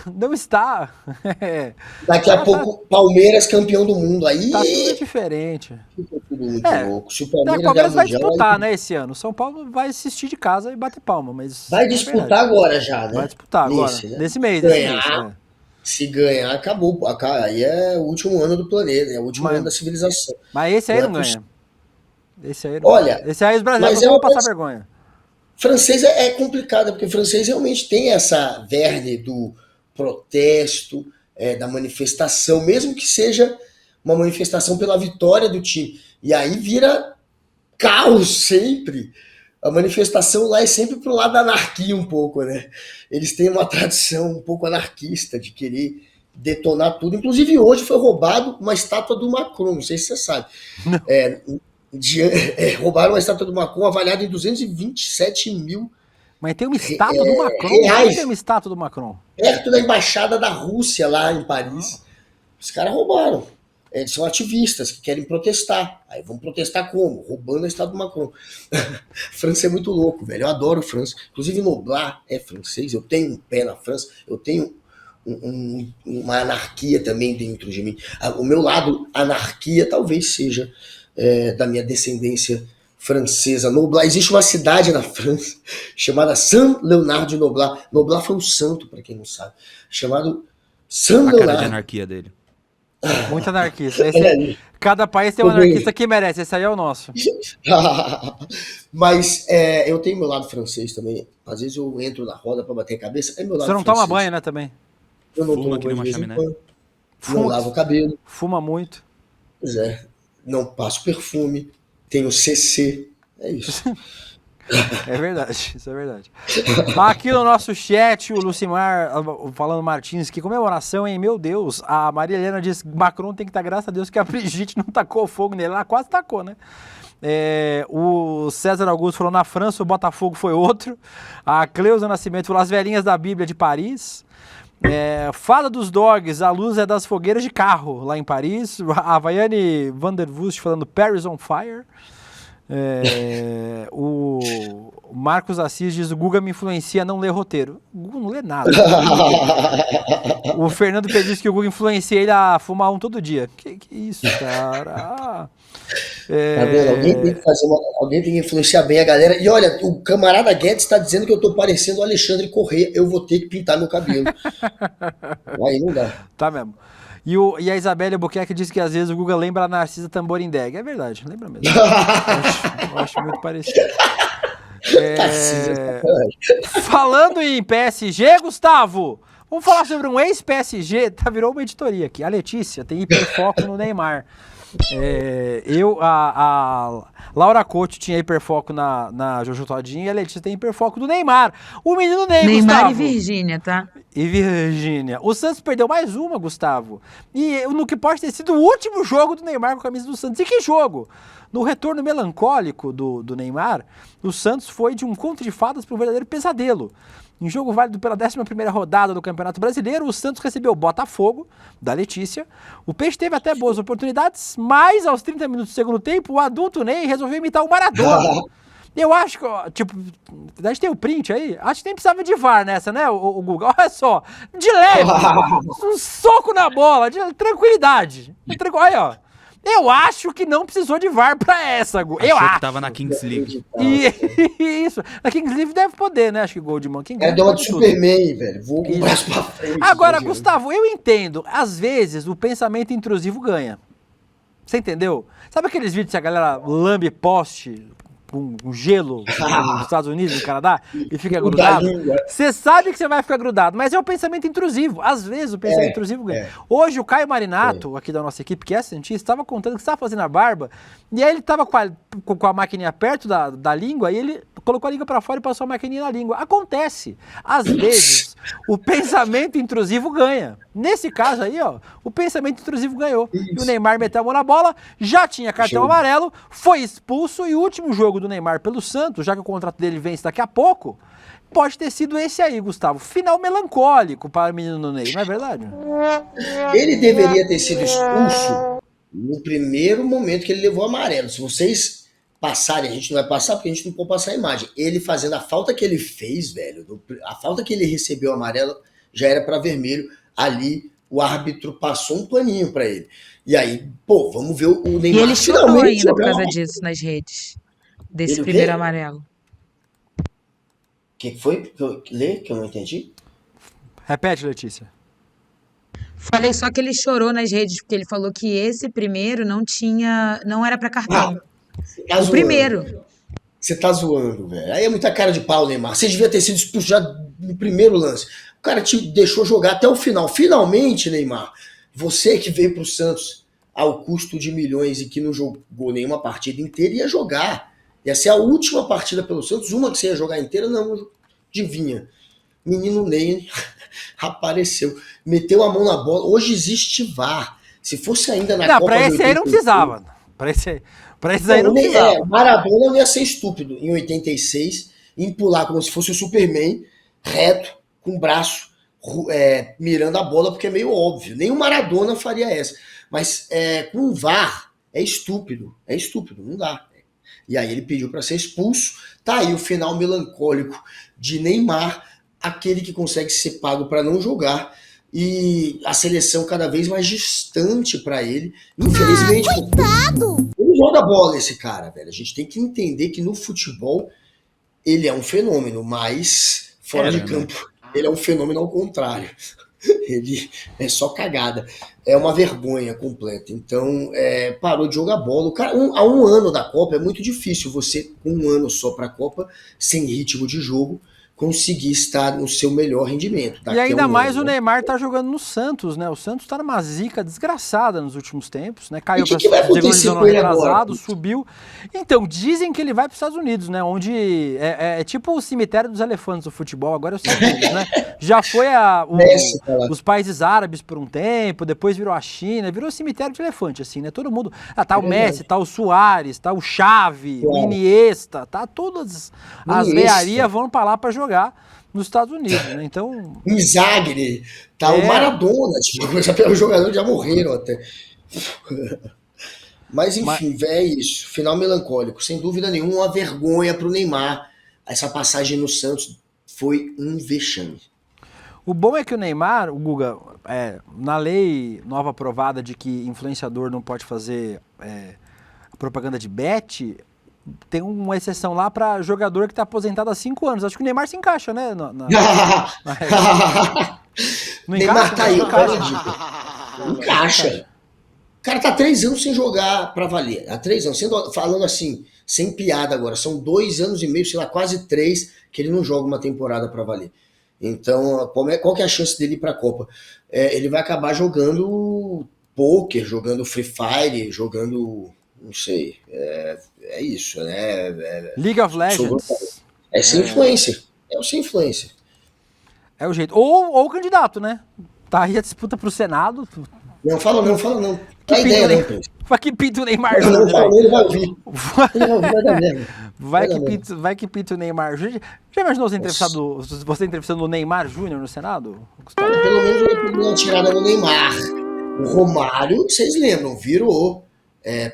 Daqui a pouco, Palmeiras campeão do mundo. Aí tá tudo diferente. Fica tudo muito louco. Se o Palmeiras vai disputar, né, esse ano. São Paulo vai assistir de casa e bater palma, mas... Vai disputar agora já, né? Vai disputar agora, nesse mês. Se ganhar, acabou. Aí é o último ano do planeta, é o último ano da civilização. Mas esse aí não ganha. Esse aí os brasileiros vão passar vergonha. Francês é complicado, porque o francês realmente tem essa verne do protesto, da manifestação, mesmo que seja uma manifestação pela vitória do time. E aí vira caos sempre. A manifestação lá é sempre pro lado da anarquia um pouco, né? Eles têm uma tradição um pouco anarquista de querer detonar tudo. Inclusive hoje foi roubado uma estátua do Macron, não sei se você sabe. Roubaram uma estátua do Macron avaliada em 227 mil. Mas tem uma estátua do Macron? Tem uma estátua do Macron? Perto da embaixada da Rússia lá em Paris. Os caras roubaram. Eles são ativistas que querem protestar. Aí vão protestar como? Roubando a estátua do Macron. França é muito louco, velho. Eu adoro França. Inclusive Noblar é francês. Eu tenho um pé na França. Eu tenho uma anarquia também dentro de mim. O meu lado anarquia talvez seja da minha descendência francesa. Noblat, existe uma cidade na França chamada Saint-Léonard de Noblat. Noblat foi um santo, para quem não sabe, chamado Saint-Léonard. A cara de anarquia dele. Muito anarquista. Cada país tem um anarquista que merece. Esse aí é o nosso. Mas eu tenho meu lado francês também. Às vezes eu entro na roda para bater a cabeça. É meu lado Você não francês. toma banho, né, também? Eu não Fuma tomo que nem banho uma de vez em chaminé. quando. Não lavo o cabelo. Fuma muito. Pois é. Não passo perfume. Tenho CC. É isso. É verdade, isso é verdade. Aqui no nosso chat, o Lucimar falando Martins, que comemoração, hein? Meu Deus, a Maria Helena diz que Macron tem que estar, graças a Deus, que a Brigitte não tacou fogo nele. Ela quase tacou, né? O César Augusto falou, na França o Botafogo foi outro. A Cleusa Nascimento falou, as velhinhas da Bíblia de Paris. Fala dos dogs, a luz é das fogueiras de carro lá em Paris. A Vaiane Vandervust falando Paris on fire. O Marcos Assis diz, o Guga me influencia a não ler roteiro. O Guga não lê nada. O Fernando Pedro diz que o Guga influencia ele a fumar um todo dia. Que isso, cara? Tá vendo? Alguém tem que influenciar bem a galera. E olha, o camarada Guedes está dizendo que eu tô parecendo o Alexandre Corrêa. Eu vou ter que pintar meu cabelo. Aí não dá. Tá mesmo. E a Isabelle Albuquerque diz que às vezes o Guga lembra a Narcisa Tamborindeg. É verdade, lembra mesmo. eu acho muito parecido. Falando em PSG, Gustavo, vamos falar sobre um ex-PSG. Virou uma editoria aqui. A Letícia tem hiperfoco no Neymar. A Laura Couto tinha hiperfoco na Jojo Todinho e a Letícia tem hiperfoco do Neymar. O menino Ney, Neymar Gustavo. e Virgínia, tá? E Virgínia. O Santos perdeu mais uma, Gustavo. E no que pode ter sido o último jogo do Neymar com a camisa do Santos. E que jogo? No retorno melancólico do Neymar, o Santos foi de um conto de fadas para um verdadeiro pesadelo. Em jogo válido pela 11ª rodada do Campeonato Brasileiro, o Santos recebeu o Botafogo, da Letícia. O Peixe teve até boas oportunidades, mas aos 30 minutos do segundo tempo, o adulto Ney resolveu imitar o Maradona. Eu acho que, tipo, a gente tem o print aí, acho que nem precisava de VAR nessa, né, o Guga? Olha só, de leve, um soco na bola, de tranquilidade. Olha, ó. Eu acho que não precisou de VAR pra essa, Gu. Eu acho. Que tava na Kings League. Isso. Na Kings League deve poder, né? Acho que gol de mão. Deu uma de Superman, velho. Vou com o braço pra frente. Agora, Gustavo, eu entendo. Às vezes, o pensamento intrusivo ganha. Você entendeu? Sabe aqueles vídeos que a galera lambe poste com gelo nos Estados Unidos, no Canadá, e fica grudado? Você sabe que você vai ficar grudado, mas é o pensamento intrusivo. Às vezes o pensamento intrusivo ganha. Hoje o Caio Marinato, aqui da nossa equipe, que é cientista, estava contando que estava fazendo a barba, e aí ele estava com a maquininha perto da língua, e ele colocou a língua para fora e passou a maquininha na língua. Acontece. Às vezes o pensamento intrusivo ganha. Nesse caso aí, ó, o pensamento intrusivo ganhou. E o Neymar meteu a mão na bola, já tinha cartão amarelo, foi expulso, e o último jogo do Neymar pelo Santos, já que o contrato dele vence daqui a pouco, pode ter sido esse aí, Gustavo. Final melancólico para o menino Ney, não é verdade? Ele deveria ter sido expulso no primeiro momento que ele levou amarelo. Se vocês passarem, a gente não vai passar porque a gente não pode passar a imagem. Ele fazendo a falta que ele fez, velho, a falta que ele recebeu amarelo já era para vermelho. Ali o árbitro passou um paninho para ele. E aí, pô, vamos ver o Neymar. E ele chorou ainda por causa disso nas redes. Desse primeiro amarelo. O que foi? Lê, que eu não entendi. Repete, Letícia. Falei só que ele chorou nas redes, porque ele falou que esse primeiro não era pra cartão. Tá o primeiro. Você tá zoando, velho. Aí é muita cara de pau, Neymar. Você devia ter sido expulso já no primeiro lance. O cara te deixou jogar até o final. Finalmente, Neymar, você que veio pro Santos ao custo de milhões e que não jogou nenhuma partida inteira, ia jogar. Ia ser a última partida pelo Santos, uma que você ia jogar inteira, não, adivinha. Menino Ney apareceu, meteu a mão na bola. Hoje existe VAR. Se fosse ainda na Copa... Pra esse aí não precisava. Pra esse aí não precisava. Maradona não ia ser estúpido em 86, em pular como se fosse o Superman, reto, com o braço mirando a bola, porque é meio óbvio. Nem o Maradona faria essa. Mas com o VAR é estúpido, não dá. E aí ele pediu para ser expulso. Tá aí o final melancólico de Neymar, aquele que consegue ser pago para não jogar e a seleção cada vez mais distante para ele. Infelizmente, ele joga bola esse cara, velho. A gente tem que entender que no futebol ele é um fenômeno, mas fora de campo ele é um fenômeno ao contrário. Ele é só cagada. É uma vergonha completa. Então, parou de jogar bola. O cara, há um ano da Copa, é muito difícil você, com um ano só para a Copa, sem ritmo de jogo, conseguir estar no seu melhor rendimento. E ainda mais o Neymar tá jogando no Santos, né? O Santos tá numa zica desgraçada nos últimos tempos, né? Caiu para segunda divisão retrasado, subiu. Então, dizem que ele vai para os Estados Unidos, né? Onde é tipo o cemitério dos elefantes do futebol, agora é os Estados Unidos, né? Já foi os países árabes por um tempo, depois virou a China, virou cemitério de elefante, assim, né? Todo mundo... tá o Messi, tá o Suárez, tá o Xavi, o Iniesta, tá todas as veiarias vão para lá para jogar nos Estados Unidos, né? Então... Em Zagreb, tá o Maradona, tipo, os jogadores já morreram até. Mas enfim, é isso. Final melancólico. Sem dúvida nenhuma, uma vergonha pro Neymar. Essa passagem no Santos foi um vexame. O bom é que o Neymar, o Guga, na lei nova aprovada de que influenciador não pode fazer propaganda de bet, tem uma exceção lá para jogador que está aposentado há 5 anos. Acho que o Neymar se encaixa, né? Não Neymar tá aí, encaixa. O cara tá 3 anos sem jogar para valer. Há 3 anos, falando assim, sem piada agora. São 2 anos e meio, sei lá, quase 3, que ele não joga uma temporada para valer. Então, qual que é a chance dele ir pra Copa? Ele vai acabar jogando poker, jogando Free Fire, jogando... Não sei, é isso, né? League of Legends. É sem influência. É o sem influência. É o jeito. Ou o candidato, né? Tá aí a disputa pro Senado. Não fala não. Dá ideia, né, Prince? Que pinta o Neymar. Não fala, ele vai ouvir. Vai dar merda. Vai que pinta o Neymar. Já imaginou você entrevistando o Neymar Júnior no Senado? Gustavo? Pelo menos eu vou dar uma tirada no Neymar. O Romário, vocês lembram, virou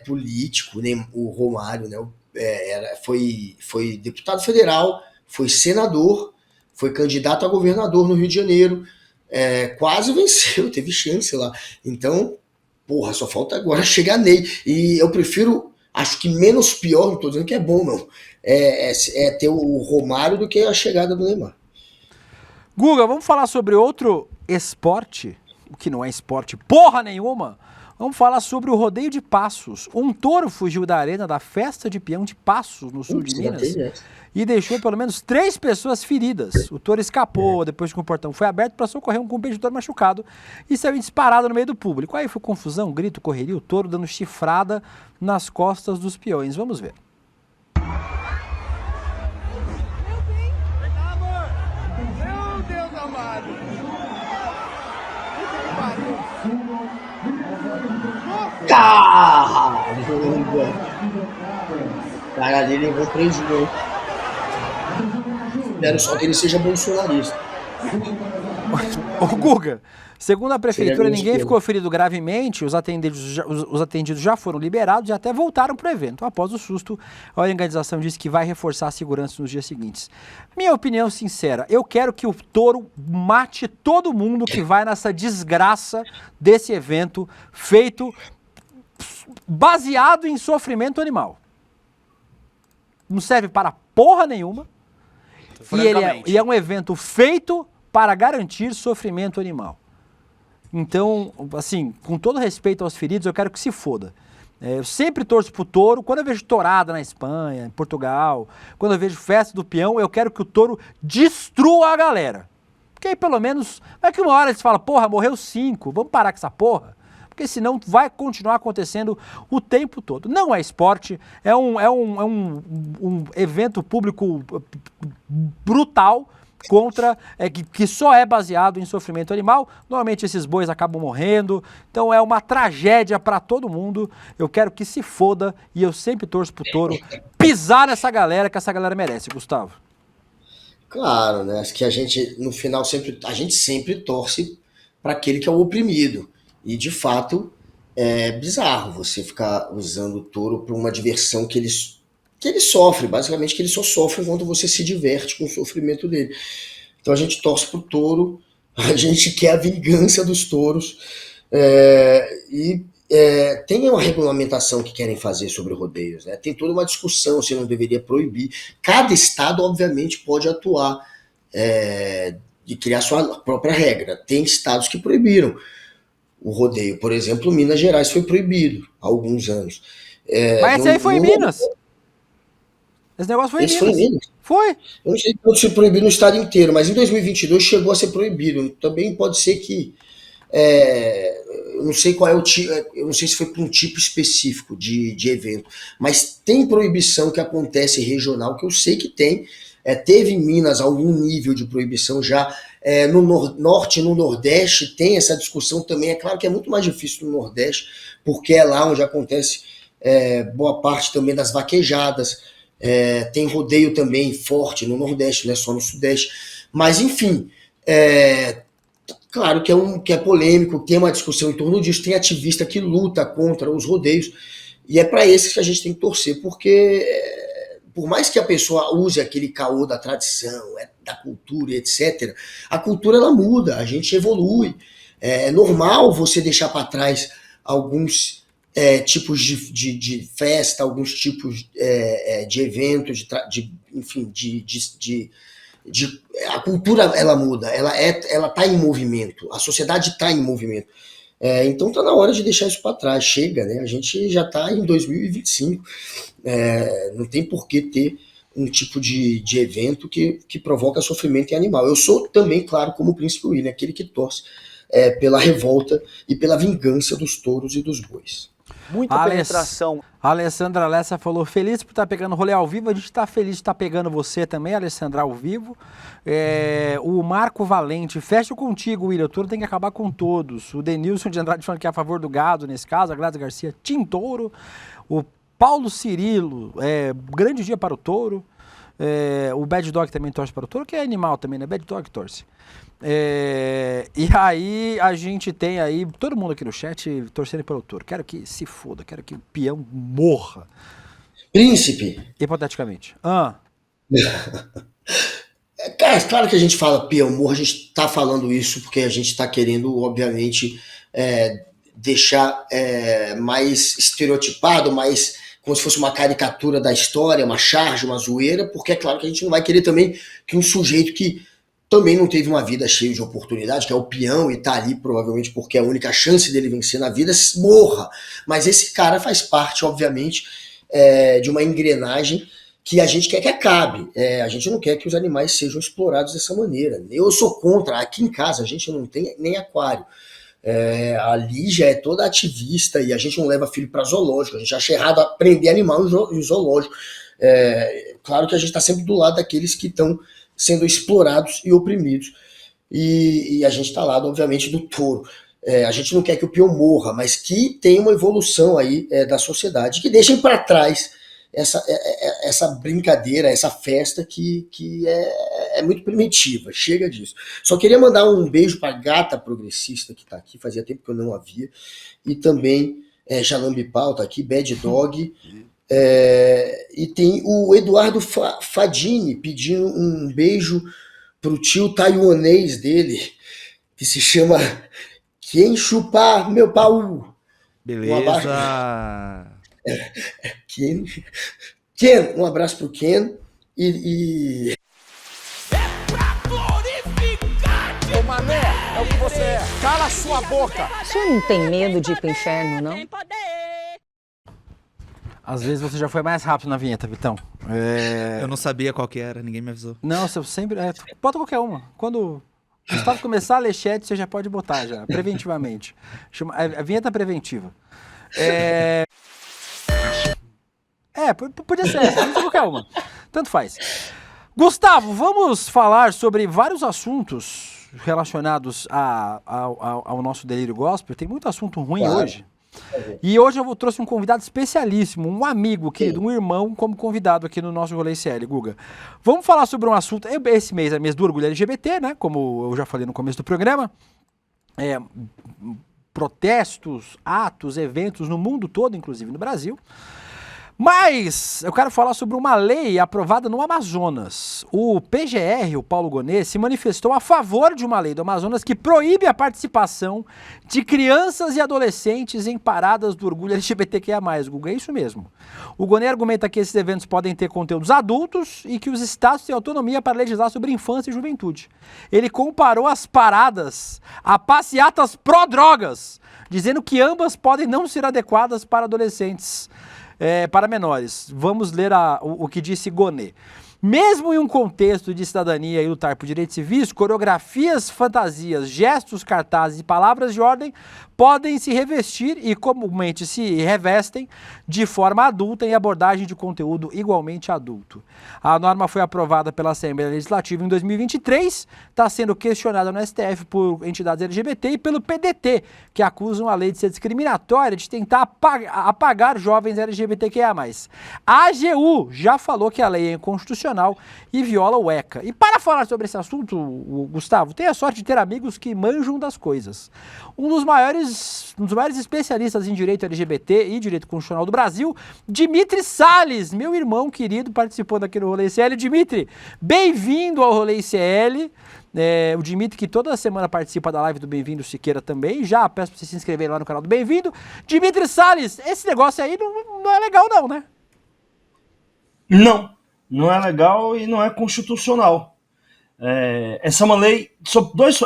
político, o Romário, né? Foi deputado federal, foi senador, foi candidato a governador no Rio de Janeiro, quase venceu, teve chance lá. Então, porra, só falta agora chegar nele. E eu prefiro, acho que menos pior, não tô dizendo que é bom, não, ter o Romário do que a chegada do Neymar. Guga, vamos falar sobre outro esporte, que não é esporte porra nenhuma. Vamos falar sobre o rodeio de Passos. Um touro fugiu da arena da festa de peão de Passos, no sul de Minas, e deixou pelo menos 3 pessoas feridas. O touro escapou depois que o portão foi aberto para socorrer um competidor machucado e saiu disparado no meio do público. Aí foi confusão, grito, correria, o touro dando chifrada nas costas dos peões. Vamos ver. Meu Deus amado! Caramba! Cara dele levou preso, hein? Espero só que ele seja bolsonarista. Ô Guga, segundo a prefeitura, ninguém ficou ferido gravemente, os atendidos já foram liberados e até voltaram para o evento. Após o susto, a organização disse que vai reforçar a segurança nos dias seguintes. Minha opinião sincera, eu quero que o touro mate todo mundo que vai nessa desgraça desse evento feito baseado em sofrimento animal. Não serve para porra nenhuma. E é um evento feito para garantir sofrimento animal. Então, assim, com todo respeito aos feridos, eu quero que se foda. Eu sempre torço pro touro. Quando eu vejo tourada na Espanha, em Portugal, quando eu vejo festa do peão, eu quero que o touro destrua a galera. Porque aí, pelo menos, vai que uma hora eles falam, porra, morreu 5, vamos parar com essa porra. Porque senão vai continuar acontecendo o tempo todo. Não é esporte, é um evento público brutal contra, que só é baseado em sofrimento animal. Normalmente esses bois acabam morrendo, então é uma tragédia para todo mundo. Eu quero que se foda e eu sempre torço pro touro pisar nessa galera, que essa galera merece, Gustavo. Claro, né? Acho que a gente, no final, a gente sempre torce para aquele que é o oprimido. E, de fato, é bizarro você ficar usando o touro para uma diversão que ele sofre. Basicamente, que ele só sofre enquanto você se diverte com o sofrimento dele. Então, a gente torce pro touro A gente quer a vingança dos touros tem uma regulamentação que querem fazer sobre rodeios, né? Tem toda uma discussão se não deveria proibir. Cada estado, obviamente, pode atuar de criar sua própria regra. Tem estados que proibiram o rodeio. Por exemplo, Minas Gerais foi proibido há alguns anos. Mas esse aí foi em Minas. Esse negócio foi em Minas. Foi em Minas? Foi. Eu não sei se foi proibido no estado inteiro, mas em 2022 chegou a ser proibido. Também pode ser que... eu não sei qual é o tipo, eu não sei se foi para um tipo específico de evento, mas tem proibição que acontece regional, que eu sei que tem. Teve em Minas algum nível de proibição já. No norte e no nordeste tem essa discussão também. É claro que é muito mais difícil no nordeste, porque é lá onde acontece boa parte também das vaquejadas. Tem rodeio também forte no nordeste, não é só no sudeste. Mas, enfim, claro que é polêmico, tem uma discussão em torno disso, tem ativista que luta contra os rodeios, e é para esses que a gente tem que torcer, porque por mais que a pessoa use aquele caô da tradição, da cultura, etc., a cultura ela muda, a gente evolui. É normal você deixar para trás alguns tipos de festa, alguns tipos de eventos, enfim, a cultura ela muda, ela tá em movimento, a sociedade está em movimento. Então está na hora de deixar isso para trás, chega, né? A gente já está em 2025, não tem por que ter um tipo de evento que provoca sofrimento em animal. Eu sou também, claro, como o Príncipe William, aquele que torce pela revolta e pela vingança dos touros e dos bois. Muita penetração. A Alessandra Lessa falou, feliz por estar pegando rolê ao vivo, a gente está feliz de estar pegando você também, Alessandra, ao vivo. O Marco Valente, fecho contigo, William, o touro tem que acabar com todos. O Denilson de Andrade falando que é a favor do gado, nesse caso, a Gladys Garcia, Tim Touro. O Paulo Cirilo, grande dia para o touro. O Bad Dog também torce para o touro, que é animal também, né? Bad Dog torce. E aí a gente tem aí todo mundo aqui no chat torcendo pelo touro. Quero que se foda, quero que o peão morra. Príncipe. Hipoteticamente. Claro que a gente fala peão morra, a gente tá falando isso porque a gente tá querendo, obviamente, deixar mais estereotipado, mais como se fosse uma caricatura da história, uma charge, uma zoeira, porque é claro que a gente não vai querer também que um sujeito que também não teve uma vida cheia de oportunidade, que é o peão e tá ali provavelmente porque é a única chance dele vencer na vida, morra. Mas esse cara faz parte, obviamente, de uma engrenagem que a gente quer que acabe. A gente não quer que os animais sejam explorados dessa maneira. Eu sou contra. Aqui em casa a gente não tem nem aquário. A Lígia é toda ativista e a gente não leva filho para zoológico. A gente acha errado aprender animal em zoológico. Claro que a gente está sempre do lado daqueles que estão sendo explorados e oprimidos. E a gente está lá, obviamente, do touro. A gente não quer que o peão morra, mas que tenha uma evolução aí da sociedade, que deixem para trás essa brincadeira, essa festa que é muito primitiva. Chega disso. Só queria mandar um beijo para a gata progressista que está aqui, fazia tempo que eu não a via, e também Jalambipau está aqui, Bad Dog. E tem o Eduardo Fadini pedindo um beijo pro tio taiwanês dele, que se chama Quem Chupar Meu Pau. Beleza. Ken, um abraço pro Ken. E... Ô Mané, é o que você é. Cala a sua boca. O senhor não tem medo de ir pro inferno, não? Às vezes você já foi mais rápido na vinheta, Vitão. Eu não sabia qual que era, ninguém me avisou. Não, você sempre... bota qualquer uma. Quando o Gustavo começar a ler chat, você já pode botar já, preventivamente. Chama a vinheta preventiva. Podia ser essa, não qualquer uma. Tanto faz. Gustavo, vamos falar sobre vários assuntos relacionados ao nosso delírio gospel. Tem muito assunto ruim hoje. E hoje eu trouxe um convidado especialíssimo, um amigo querido, um irmão como convidado aqui no nosso Rolê CL, Guga. Vamos falar sobre um assunto, esse mês é mês do orgulho LGBT, né, como eu já falei no começo do programa, protestos, atos, eventos no mundo todo, inclusive no Brasil, Mas eu quero falar sobre uma lei aprovada no Amazonas. O PGR, o Paulo Gonet, se manifestou a favor de uma lei do Amazonas que proíbe a participação de crianças e adolescentes em paradas do orgulho LGBTQIA+. Guga, é isso mesmo. O Gonet argumenta que esses eventos podem ter conteúdos adultos e que os estados têm autonomia para legislar sobre infância e juventude. Ele comparou as paradas a passeatas pró-drogas, dizendo que ambas podem não ser adequadas para adolescentes. Para menores. Vamos ler o que disse Gonet. Mesmo em um contexto de cidadania e lutar por direitos civis, coreografias, fantasias, gestos, cartazes e palavras de ordem podem se revestir e comumente se revestem de forma adulta em abordagem de conteúdo igualmente adulto. A norma foi aprovada pela Assembleia Legislativa em 2023, está sendo questionada no STF por entidades LGBT e pelo PDT, que acusam a lei de ser discriminatória, de tentar apagar jovens LGBTQIA+. A AGU já falou que a lei é inconstitucional e viola o ECA. E para falar sobre esse assunto, Gustavo, tenho a sorte de ter amigos que manjam das coisas. Um dos maiores especialistas em direito LGBT e direito constitucional do Brasil, Dimitri Salles, meu irmão querido, participando aqui no Rolê ICL. Dimitri, bem-vindo ao Rolê ICL. O Dimitri, que toda semana participa da live do Bem-vindo Siqueira também. Já peço para você se inscrever lá no canal do Bem-vindo. Dimitri Salles, esse negócio aí não é legal não, né? Não é legal e não é constitucional. Essa é uma lei...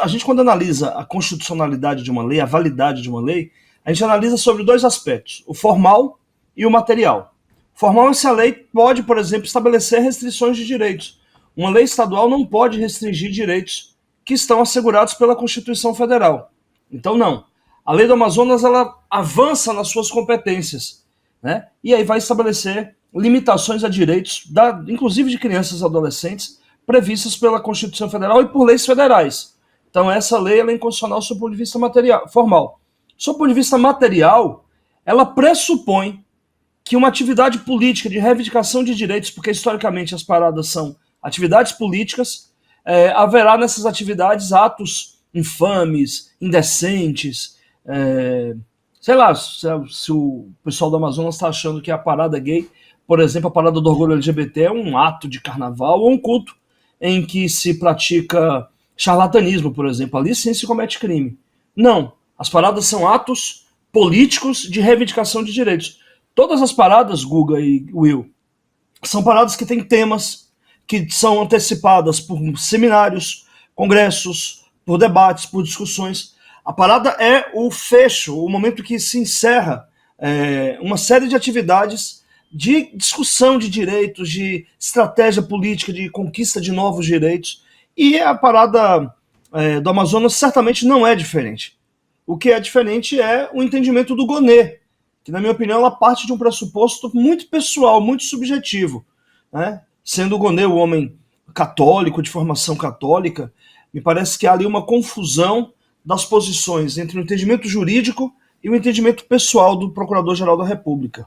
A gente, quando analisa a constitucionalidade de uma lei, a validade de uma lei, a gente analisa sobre dois aspectos, o formal e o material. Formal é se a lei pode, por exemplo, estabelecer restrições de direitos. Uma lei estadual não pode restringir direitos que estão assegurados pela Constituição Federal. Então, não. A lei do Amazonas, ela avança nas suas competências, né? E aí vai estabelecer limitações a direitos, inclusive de crianças e adolescentes, previstas pela Constituição Federal e por leis federais. Então, essa lei ela é inconstitucional sob o ponto de vista formal. Sob o ponto de vista material, ela pressupõe que uma atividade política de reivindicação de direitos, porque historicamente as paradas são atividades políticas, haverá nessas atividades atos infames, indecentes, sei lá, se o pessoal do Amazonas está achando que a parada gay, por exemplo, a parada do orgulho LGBT é um ato de carnaval ou um culto em que se pratica charlatanismo, por exemplo. Ali sim se comete crime. Não. As paradas são atos políticos de reivindicação de direitos. Todas as paradas, Guga e Will, são paradas que têm temas que são antecipadas por seminários, congressos, por debates, por discussões. A parada é o fecho, o momento que se encerra uma série de atividades de discussão de direitos, de estratégia política, de conquista de novos direitos. E a parada do Amazonas certamente não é diferente. O que é diferente é o entendimento do Gonet, que, na minha opinião, ela parte de um pressuposto muito pessoal, muito subjetivo, né? Sendo o Gonet um homem católico, de formação católica, me parece que há ali uma confusão das posições entre o entendimento jurídico e o entendimento pessoal do Procurador-Geral da República.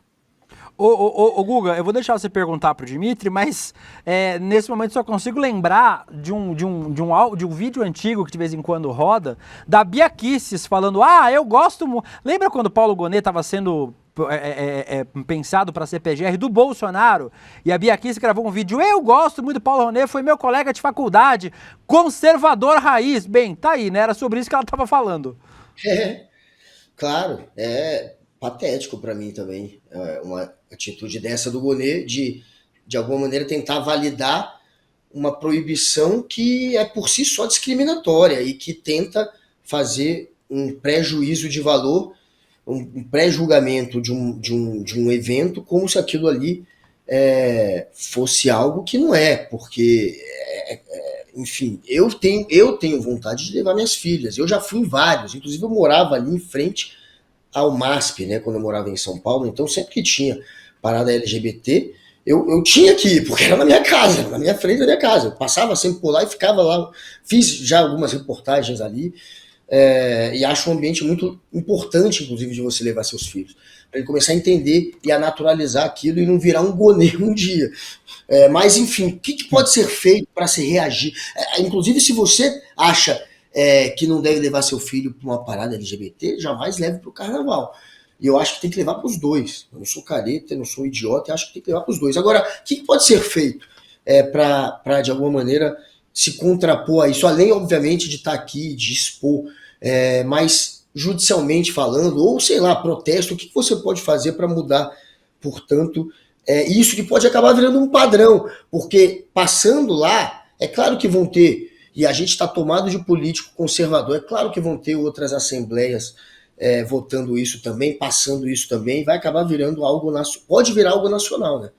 Ô Guga, eu vou deixar você perguntar pro Dimitri, mas nesse momento só consigo lembrar de um vídeo antigo que de vez em quando roda, da Bia Kicis falando, eu gosto... Lembra quando o Paulo Gonet estava sendo pensado para ser PGR do Bolsonaro? E a Bia Kicis gravou um vídeo, eu gosto muito do Paulo Gonet, foi meu colega de faculdade, conservador raiz. Bem, tá aí, né? Era sobre isso que ela estava falando. Claro, patético para mim também, uma atitude dessa do Gonet de alguma maneira tentar validar uma proibição que é por si só discriminatória e que tenta fazer um pré-juízo de valor, um pré-julgamento de um evento como se aquilo ali fosse algo que não é, porque enfim, eu tenho vontade de levar minhas filhas, eu já fui em vários, inclusive eu morava ali em frente ao MASP, né, quando eu morava em São Paulo, então sempre que tinha parada LGBT, eu tinha que ir, porque era na minha casa, na minha frente da minha casa, eu passava sempre por lá e ficava lá, fiz já algumas reportagens ali, e acho um ambiente muito importante, inclusive, de você levar seus filhos, para ele começar a entender e a naturalizar aquilo e não virar um Gonet um dia. Mas, enfim, o que pode ser feito para se reagir? Inclusive, se você acha que não deve levar seu filho para uma parada LGBT, jamais leve para o carnaval. E eu acho que tem que levar para os dois. Eu não sou careta, eu não sou idiota, eu acho que tem que levar para os dois. Agora, o que pode ser feito para, de alguma maneira, se contrapor a isso? Além, obviamente, de estar aqui, de expor, mas judicialmente falando, ou sei lá, protesto, o que você pode fazer para mudar, portanto, isso que pode acabar virando um padrão? Porque passando lá, é claro que vão ter, e a gente está tomado de político conservador, é claro que vão ter outras assembleias votando isso também, passando isso também, vai acabar virando algo pode virar algo nacional, né?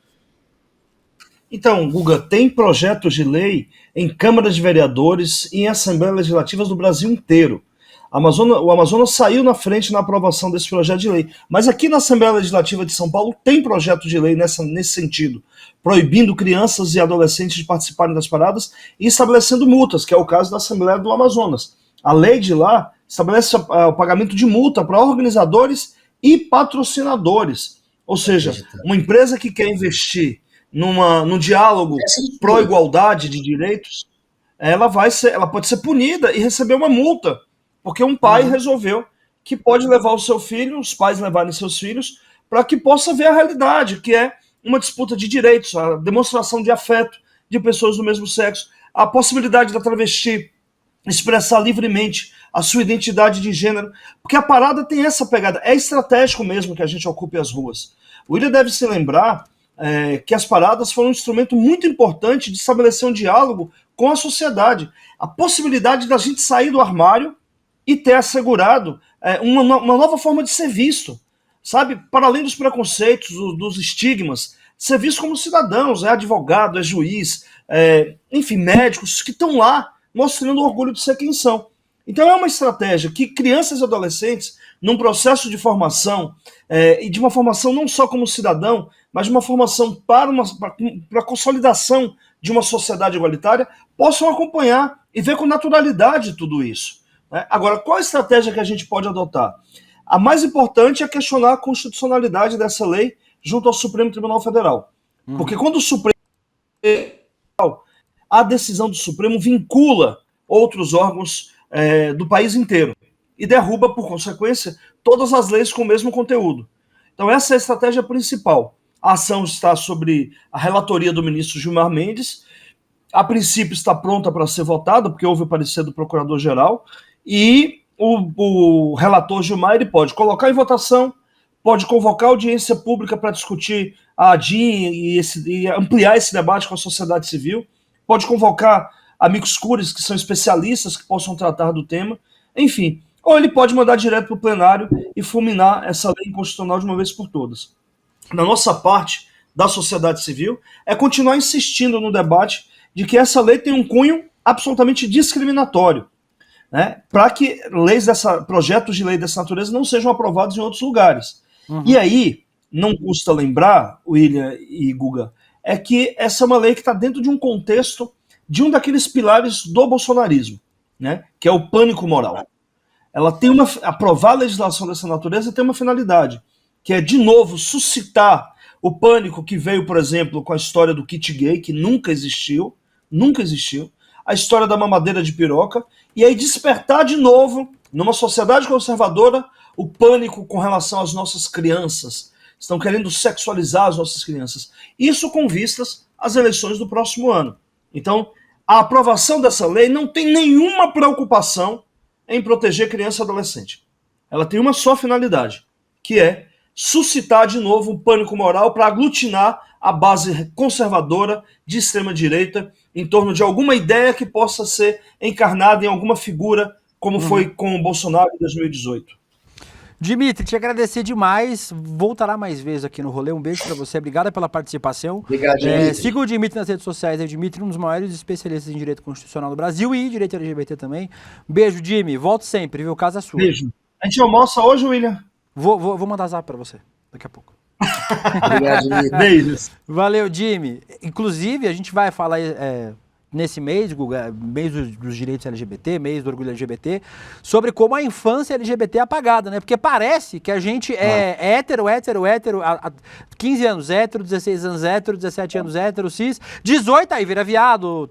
Então, Guga, tem projetos de lei em câmaras de vereadores e em assembleias legislativas do Brasil inteiro. O Amazonas saiu na frente na aprovação desse projeto de lei. Mas aqui na Assembleia Legislativa de São Paulo tem projeto de lei nesse sentido, proibindo crianças e adolescentes de participarem das paradas e estabelecendo multas, que é o caso da Assembleia do Amazonas. A lei de lá estabelece o pagamento de multa para organizadores e patrocinadores. Ou seja, uma empresa que quer investir num diálogo pró-igualdade de direitos, ela pode ser punida e receber uma multa, porque um pai resolveu que pode levar o seu filho, os pais levarem seus filhos, para que possa ver a realidade, que é uma disputa de direitos, a demonstração de afeto de pessoas do mesmo sexo, a possibilidade da travesti expressar livremente a sua identidade de gênero, porque a parada tem essa pegada, é estratégico mesmo que a gente ocupe as ruas. O William deve se lembrar que as paradas foram um instrumento muito importante de estabelecer um diálogo com a sociedade, a possibilidade da gente sair do armário e ter assegurado uma nova forma de ser visto, sabe? Para além dos preconceitos, dos estigmas, ser visto como cidadãos, advogado, juiz, enfim, médicos que estão lá mostrando o orgulho de ser quem são. Então é uma estratégia que crianças e adolescentes, num processo de formação, e de uma formação não só como cidadão, mas de uma formação para a consolidação de uma sociedade igualitária, possam acompanhar e ver com naturalidade tudo isso. Agora, qual a estratégia que a gente pode adotar? A mais importante é questionar a constitucionalidade dessa lei junto ao Supremo Tribunal Federal. Porque quando o Supremo... a decisão do Supremo vincula outros órgãos do país inteiro e derruba, por consequência, todas as leis com o mesmo conteúdo. Então essa é a estratégia principal. A ação está sobre a relatoria do ministro Gilmar Mendes, a princípio está pronta para ser votada, porque houve o parecer do procurador-geral, e o relator Gilmar ele pode colocar em votação, pode convocar audiência pública para discutir a ADIM e ampliar esse debate com a sociedade civil, pode convocar amigos cures, que são especialistas, que possam tratar do tema, enfim. Ou ele pode mandar direto para o plenário e fulminar essa lei inconstitucional de uma vez por todas. Da nossa parte, da sociedade civil, é continuar insistindo no debate de que essa lei tem um cunho absolutamente discriminatório, né, para que projetos de lei dessa natureza não sejam aprovados em outros lugares. E aí, não custa lembrar, William e Guga, é que essa é uma lei que está dentro de um contexto de um daqueles pilares do bolsonarismo, né, que é o pânico moral. Ela tem aprovar a legislação dessa natureza tem uma finalidade, que é, de novo, suscitar o pânico que veio, por exemplo, com a história do kit gay, que nunca existiu, a história da mamadeira de piroca, e aí despertar de novo, numa sociedade conservadora, o pânico com relação às nossas crianças. Estão querendo sexualizar as nossas crianças. Isso com vistas às eleições do próximo ano. Então, a aprovação dessa lei não tem nenhuma preocupação em proteger criança e adolescente. Ela tem uma só finalidade, que é suscitar de novo um pânico moral para aglutinar a base conservadora de extrema-direita em torno de alguma ideia que possa ser encarnada em alguma figura, como foi com o Bolsonaro em 2018. Dimitri, te agradecer demais. Voltará mais vezes aqui no Rolê. Um beijo para você. Obrigado pela participação. Obrigado, Dimitri. Siga o Dimitri nas redes sociais. É o Dimitri, um dos maiores especialistas em direito constitucional do Brasil e direito LGBT também. Beijo, Jimmy. Volto sempre, viu? Casa sua. Beijo. A gente almoça hoje, William? Vou mandar zap para você daqui a pouco. Obrigado, Dimitri. Beijos. Valeu, Jimmy. Inclusive, a gente vai falar... nesse mês, Guga, mês dos direitos LGBT, mês do orgulho LGBT, sobre como a infância LGBT é apagada, né? Porque parece que a gente é hétero, 15 anos hétero, 16 anos hétero, 17 anos hétero, cis, 18 aí vira viado,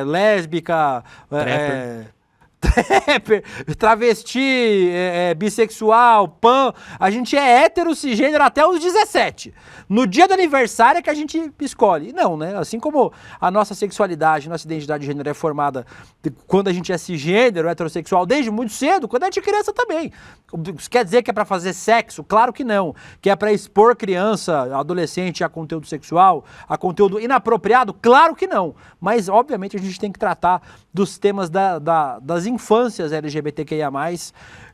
lésbica, travesti, bissexual, pan, a gente é hétero, cisgênero até os 17. No dia do aniversário é que a gente escolhe. Não, né? Assim como a nossa sexualidade, nossa identidade de gênero é formada quando a gente é cisgênero, heterossexual, desde muito cedo, quando a gente é criança também. Isso quer dizer que é pra fazer sexo? Claro que não. Que é pra expor criança, adolescente a conteúdo sexual, a conteúdo inapropriado? Claro que não. Mas, obviamente, a gente tem que tratar dos temas das infâncias LGBTQIA+,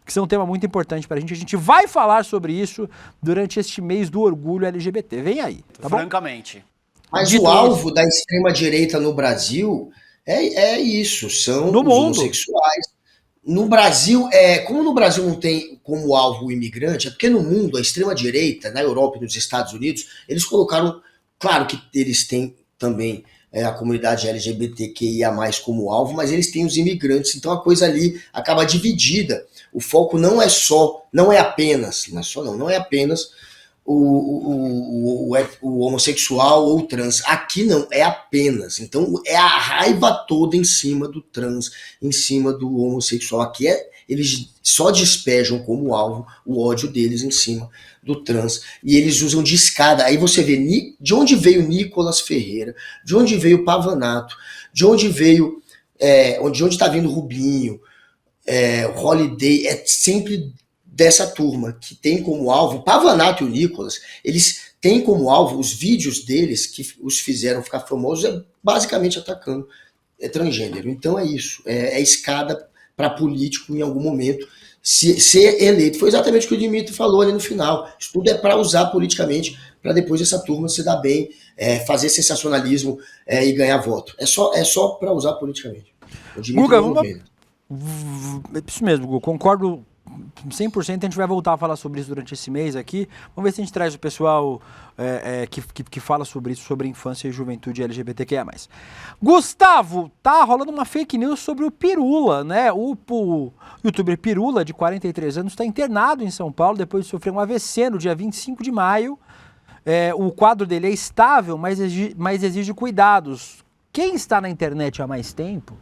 que são um tema muito importante pra gente. A gente vai falar sobre isso durante este mês do orgulho LGBT. Vem aí, tá bom? Francamente. Mas o alvo da extrema-direita no Brasil é isso, são os homossexuais. No Brasil, como no Brasil não tem como alvo o imigrante, é porque no mundo, a extrema-direita, na Europa e nos Estados Unidos, eles colocaram, claro que eles têm também a comunidade LGBTQIA+, como alvo, mas eles têm os imigrantes, então a coisa ali acaba dividida. O foco não é apenas o homossexual ou o trans. Aqui não, é apenas. Então é a raiva toda em cima do trans, em cima do homossexual. Aqui eles só despejam como alvo o ódio deles em cima do trans. E eles usam de escada. Aí você vê de onde veio Nicolas Ferreira, de onde veio Pavanato, de onde veio. De onde está vindo Rubinho, Holiday, é sempre dessa turma que tem como alvo, Pavanato e o Nicolas, eles têm como alvo, os vídeos deles que os fizeram ficar famosos, basicamente atacando transgênero. Então é isso, é escada para político em algum momento ser eleito. Foi exatamente o que o Dimitri falou ali no final. Isso tudo é para usar politicamente, para depois essa turma se dar bem, fazer sensacionalismo e ganhar voto. É só para usar politicamente. Guga, isso mesmo, Guga, concordo 100%, a gente vai voltar a falar sobre isso durante esse mês aqui. Vamos ver se a gente traz o pessoal que fala sobre isso, sobre infância e juventude LGBTQIA+. Gustavo, tá rolando uma fake news sobre o Pirula, né? O youtuber Pirula, de 43 anos, está internado em São Paulo depois de sofrer um AVC no dia 25 de maio. O quadro dele é estável, mas exige cuidados. Quem está na internet há mais tempo,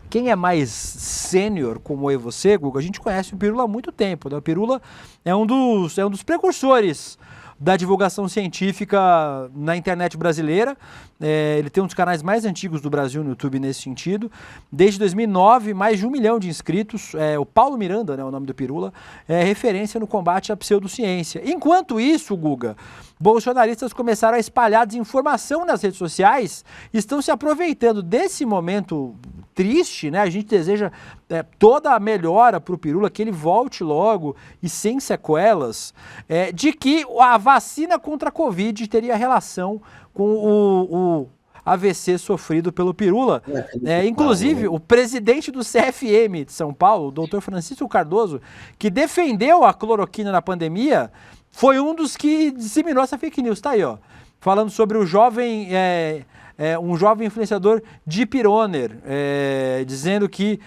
quem é mais sênior, como eu e você, Guga, a gente conhece o Pirula há muito tempo, né? O Pirula é um dos precursores da divulgação científica na internet brasileira. Ele tem um dos canais mais antigos do Brasil no YouTube nesse sentido. Desde 2009, mais de 1 milhão de inscritos. O Paulo Miranda, né, o nome do Pirula, é referência no combate à pseudociência. Enquanto isso, Guga, bolsonaristas começaram a espalhar desinformação nas redes sociais, estão se aproveitando desse momento triste, né? A gente deseja toda a melhora para o Pirula, que ele volte logo e sem sequelas, de que a vacina contra a Covid teria relação com o AVC sofrido pelo Pirula. Inclusive, o presidente do CFM de São Paulo, o doutor Francisco Cardoso, que defendeu a cloroquina na pandemia, foi um dos que disseminou essa fake news. Tá aí, ó, falando sobre o jovem... um jovem influenciador de Pironer, dizendo que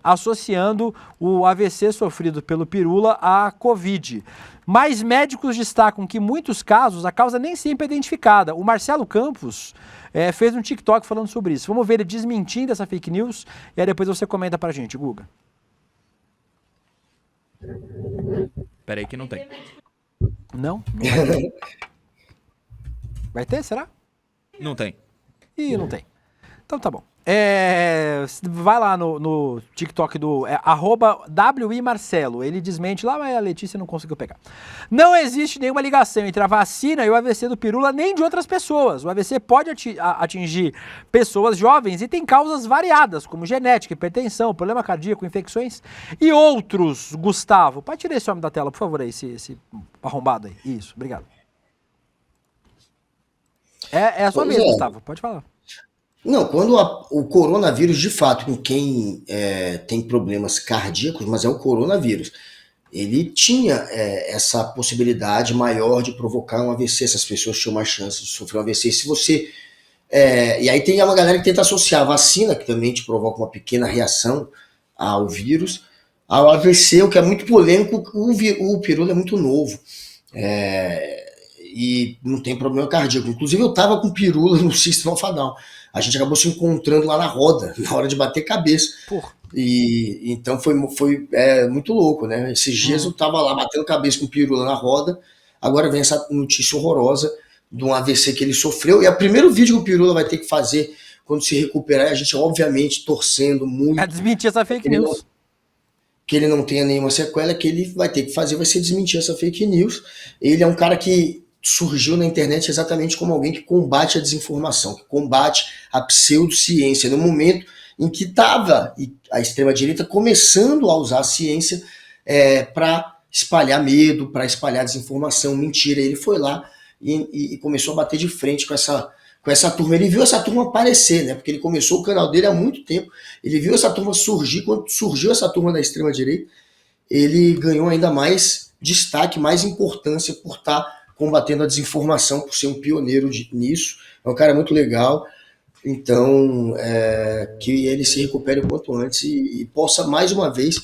associando o AVC sofrido pelo Pirula à Covid. Mas médicos destacam que em muitos casos a causa nem sempre é identificada. O Marcelo Campos fez um TikTok falando sobre isso. Vamos ver ele desmentindo essa fake news e aí depois você comenta pra gente, Guga. Peraí que não tem. Não? Não vai ter? Vai ter, será? Não tem. Ih, não tem. Então tá bom. Vai lá no TikTok do @WIMarcelo. Ele desmente lá, mas a Letícia não conseguiu pegar. Não existe nenhuma ligação entre a vacina e o AVC do Pirula, nem de outras pessoas. O AVC pode atingir pessoas jovens e tem causas variadas, como genética, hipertensão, problema cardíaco, infecções e outros. Gustavo, pode tirar esse homem da tela, por favor, aí, esse arrombado aí. Isso, obrigado. É a sua vez, Gustavo, pode falar. Não, quando o coronavírus, de fato, com quem tem problemas cardíacos, mas é o coronavírus, ele tinha essa possibilidade maior de provocar um AVC, essas pessoas tinham mais chance de sofrer um AVC. E se você... e aí tem uma galera que tenta associar a vacina, que também te provoca uma pequena reação ao vírus, ao AVC, o que é muito polêmico. O Pirula é muito novo. E não tem problema cardíaco. Inclusive eu tava com Pirula no System of a Down. A gente acabou se encontrando lá na roda, na hora de bater cabeça. E então foi muito louco, né? Esses dias eu tava lá batendo cabeça com o Pirula na roda, agora vem essa notícia horrorosa de um AVC que ele sofreu, e o primeiro vídeo que o Pirula vai ter que fazer quando se recuperar, a gente obviamente torcendo muito... É desmentir essa fake news. Que ele não tenha nenhuma sequela, que ele vai ter que fazer, vai ser desmentir essa fake news. Ele é um cara que surgiu na internet exatamente como alguém que combate a desinformação, que combate a pseudociência, no momento em que estava a extrema-direita começando a usar a ciência para espalhar medo, para espalhar desinformação, mentira. Ele foi lá e começou a bater de frente com essa turma. Ele viu essa turma aparecer, né? Porque ele começou o canal dele há muito tempo. Ele viu essa turma surgir. Quando surgiu essa turma da extrema-direita, ele ganhou ainda mais destaque, mais importância por estar combatendo a desinformação, por ser um pioneiro nisso. É um cara muito legal. Então, que ele se recupere o quanto antes e possa, mais uma vez,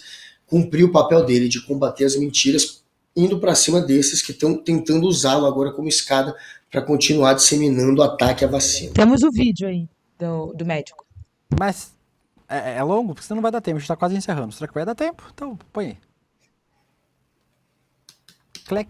cumprir o papel dele de combater as mentiras, indo para cima desses que estão tentando usá-lo agora como escada para continuar disseminando o ataque à vacina. Temos o vídeo aí do médico. Mas é longo, porque senão não vai dar tempo. A gente está quase encerrando. Será que vai dar tempo? Então, põe aí.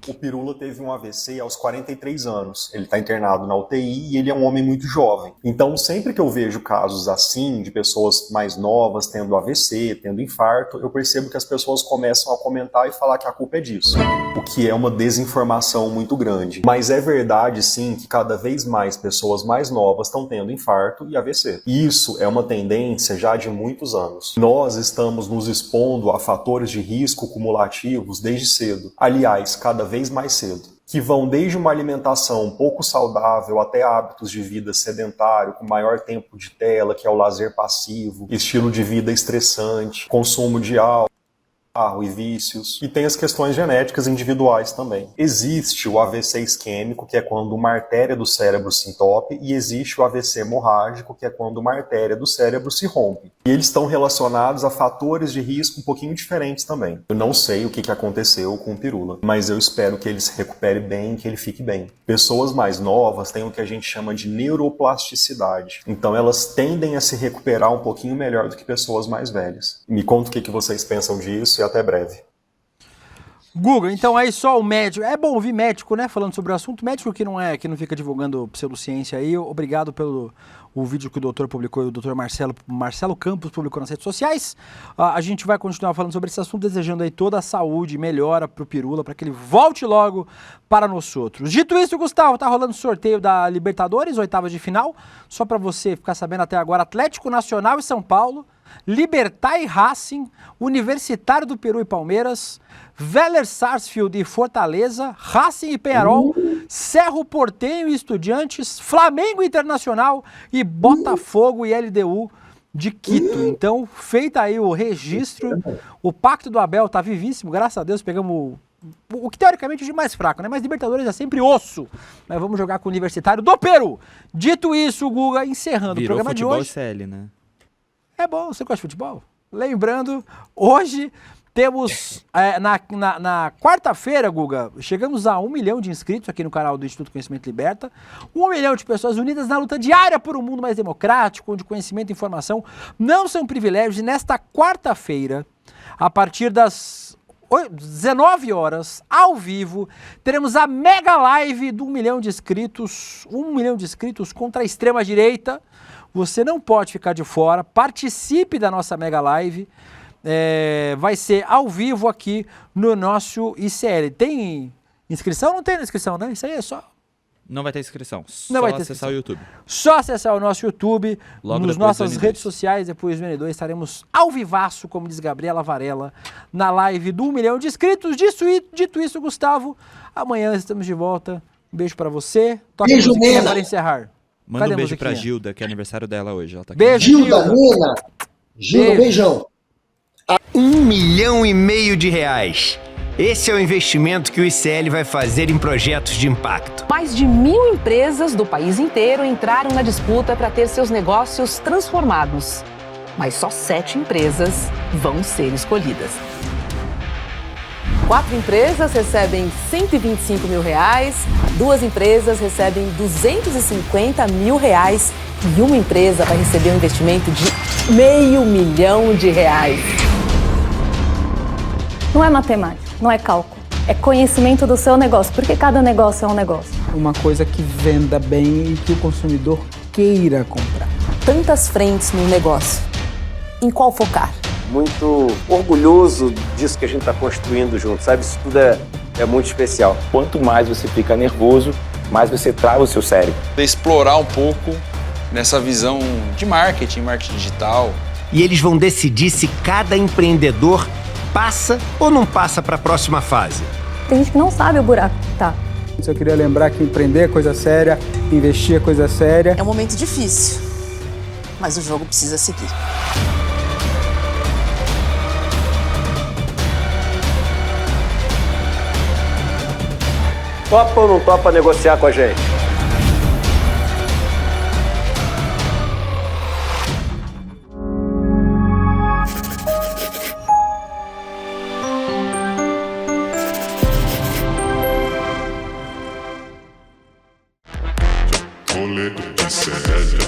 O Pirula teve um AVC aos 43 anos. Ele está internado na UTI e ele é um homem muito jovem. Então, sempre que eu vejo casos assim, de pessoas mais novas tendo AVC, tendo infarto, eu percebo que as pessoas começam a comentar e falar que a culpa é disso. O que é uma desinformação muito grande. Mas é verdade, sim, que cada vez mais pessoas mais novas estão tendo infarto e AVC. Isso é uma tendência já de muitos anos. Nós estamos nos expondo a fatores de risco cumulativos desde cedo. Aliás, cada vez mais cedo, que vão desde uma alimentação pouco saudável até hábitos de vida sedentário, com maior tempo de tela, que é o lazer passivo, estilo de vida estressante, consumo de álcool e vícios, e tem as questões genéticas individuais também. Existe o AVC isquêmico, que é quando uma artéria do cérebro se entope, e existe o AVC hemorrágico, que é quando uma artéria do cérebro se rompe. E eles estão relacionados a fatores de risco um pouquinho diferentes também. Eu não sei o que aconteceu com o Pirula, mas eu espero que ele se recupere bem, que ele fique bem. Pessoas mais novas têm o que a gente chama de neuroplasticidade. Então elas tendem a se recuperar um pouquinho melhor do que pessoas mais velhas. Me conta o que vocês pensam disso e até breve. Guga, então aí só o médico. É bom ouvir médico, né? Falando sobre o assunto. Médico que não fica divulgando pseudociência aí. Obrigado pelo vídeo que o doutor publicou e o doutor Marcelo Campos publicou nas redes sociais. A gente vai continuar falando sobre esse assunto, desejando aí toda a saúde e melhora pro Pirula, para que ele volte logo para nós outros. Dito isso, Gustavo, tá rolando sorteio da Libertadores, oitavas de final. Só para você ficar sabendo até agora, Atlético Nacional e São Paulo, Libertad e Racing, Universitário do Peru e Palmeiras, Vélez Sarsfield e Fortaleza, Racing e Peñarol, Cerro Porteño e Estudiantes, Flamengo Internacional e Botafogo e LDU de Quito. Então, feita aí o registro, o Pacto do Abel tá vivíssimo, graças a Deus pegamos o que teoricamente é de mais fraco, né? Mas Libertadores é sempre osso. Mas vamos jogar com o Universitário do Peru. Dito isso, Guga, encerrando o programa de hoje. CL, né? É bom, você gosta de futebol? Lembrando, hoje temos, na quarta-feira, Guga, chegamos a 1 milhão de inscritos aqui no canal do Instituto Conhecimento Liberta, 1 milhão de pessoas unidas na luta diária por um mundo mais democrático, onde conhecimento e informação não são privilégios, e nesta quarta-feira, a partir das 19 horas, ao vivo, teremos a mega live do 1 milhão de inscritos, 1 milhão de inscritos contra a extrema-direita. Você não pode ficar de fora, participe da nossa mega live, vai ser ao vivo aqui no nosso ICL. Tem inscrição? Não tem inscrição, né? Isso aí é só... Não vai ter inscrição, não vai ter acessar o YouTube. Só acessar o nosso YouTube, logo nas nossas redes sociais, depois do N2, estaremos ao vivaço, como diz Gabriela Varela, na live do 1 milhão de inscritos. Dito isso, Gustavo, amanhã estamos de volta. Um beijo pra você. Toca beijo, Nena, para encerrar. Manda um beijo pra Gilda, que é aniversário dela hoje. Ela tá aqui. Beijo, Gilda, Nena. Gilda, beijão. R$1,5 milhão. Esse é o investimento que o ICL vai fazer em projetos de impacto. Mais de 1.000 empresas do país inteiro entraram na disputa para ter seus negócios transformados. Mas só 7 empresas vão ser escolhidas. 4 empresas recebem R$125 mil, 2 empresas recebem R$250 mil e uma empresa vai receber um investimento de R$500 mil. Não é matemática, não é cálculo. É conhecimento do seu negócio, porque cada negócio é um negócio. Uma coisa que venda bem e que o consumidor queira comprar. Tantas frentes no negócio. Em qual focar? Muito orgulhoso disso que a gente está construindo junto, sabe? Isso tudo é muito especial. Quanto mais você fica nervoso, mais você trava o seu cérebro. Explorar um pouco nessa visão de marketing digital. E eles vão decidir se cada empreendedor passa ou não passa para a próxima fase. Tem gente que não sabe o buraco que tá. Eu queria lembrar que empreender é coisa séria, investir é coisa séria. É um momento difícil, mas o jogo precisa seguir. Topa ou não topa negociar com a gente? Rolê de sério.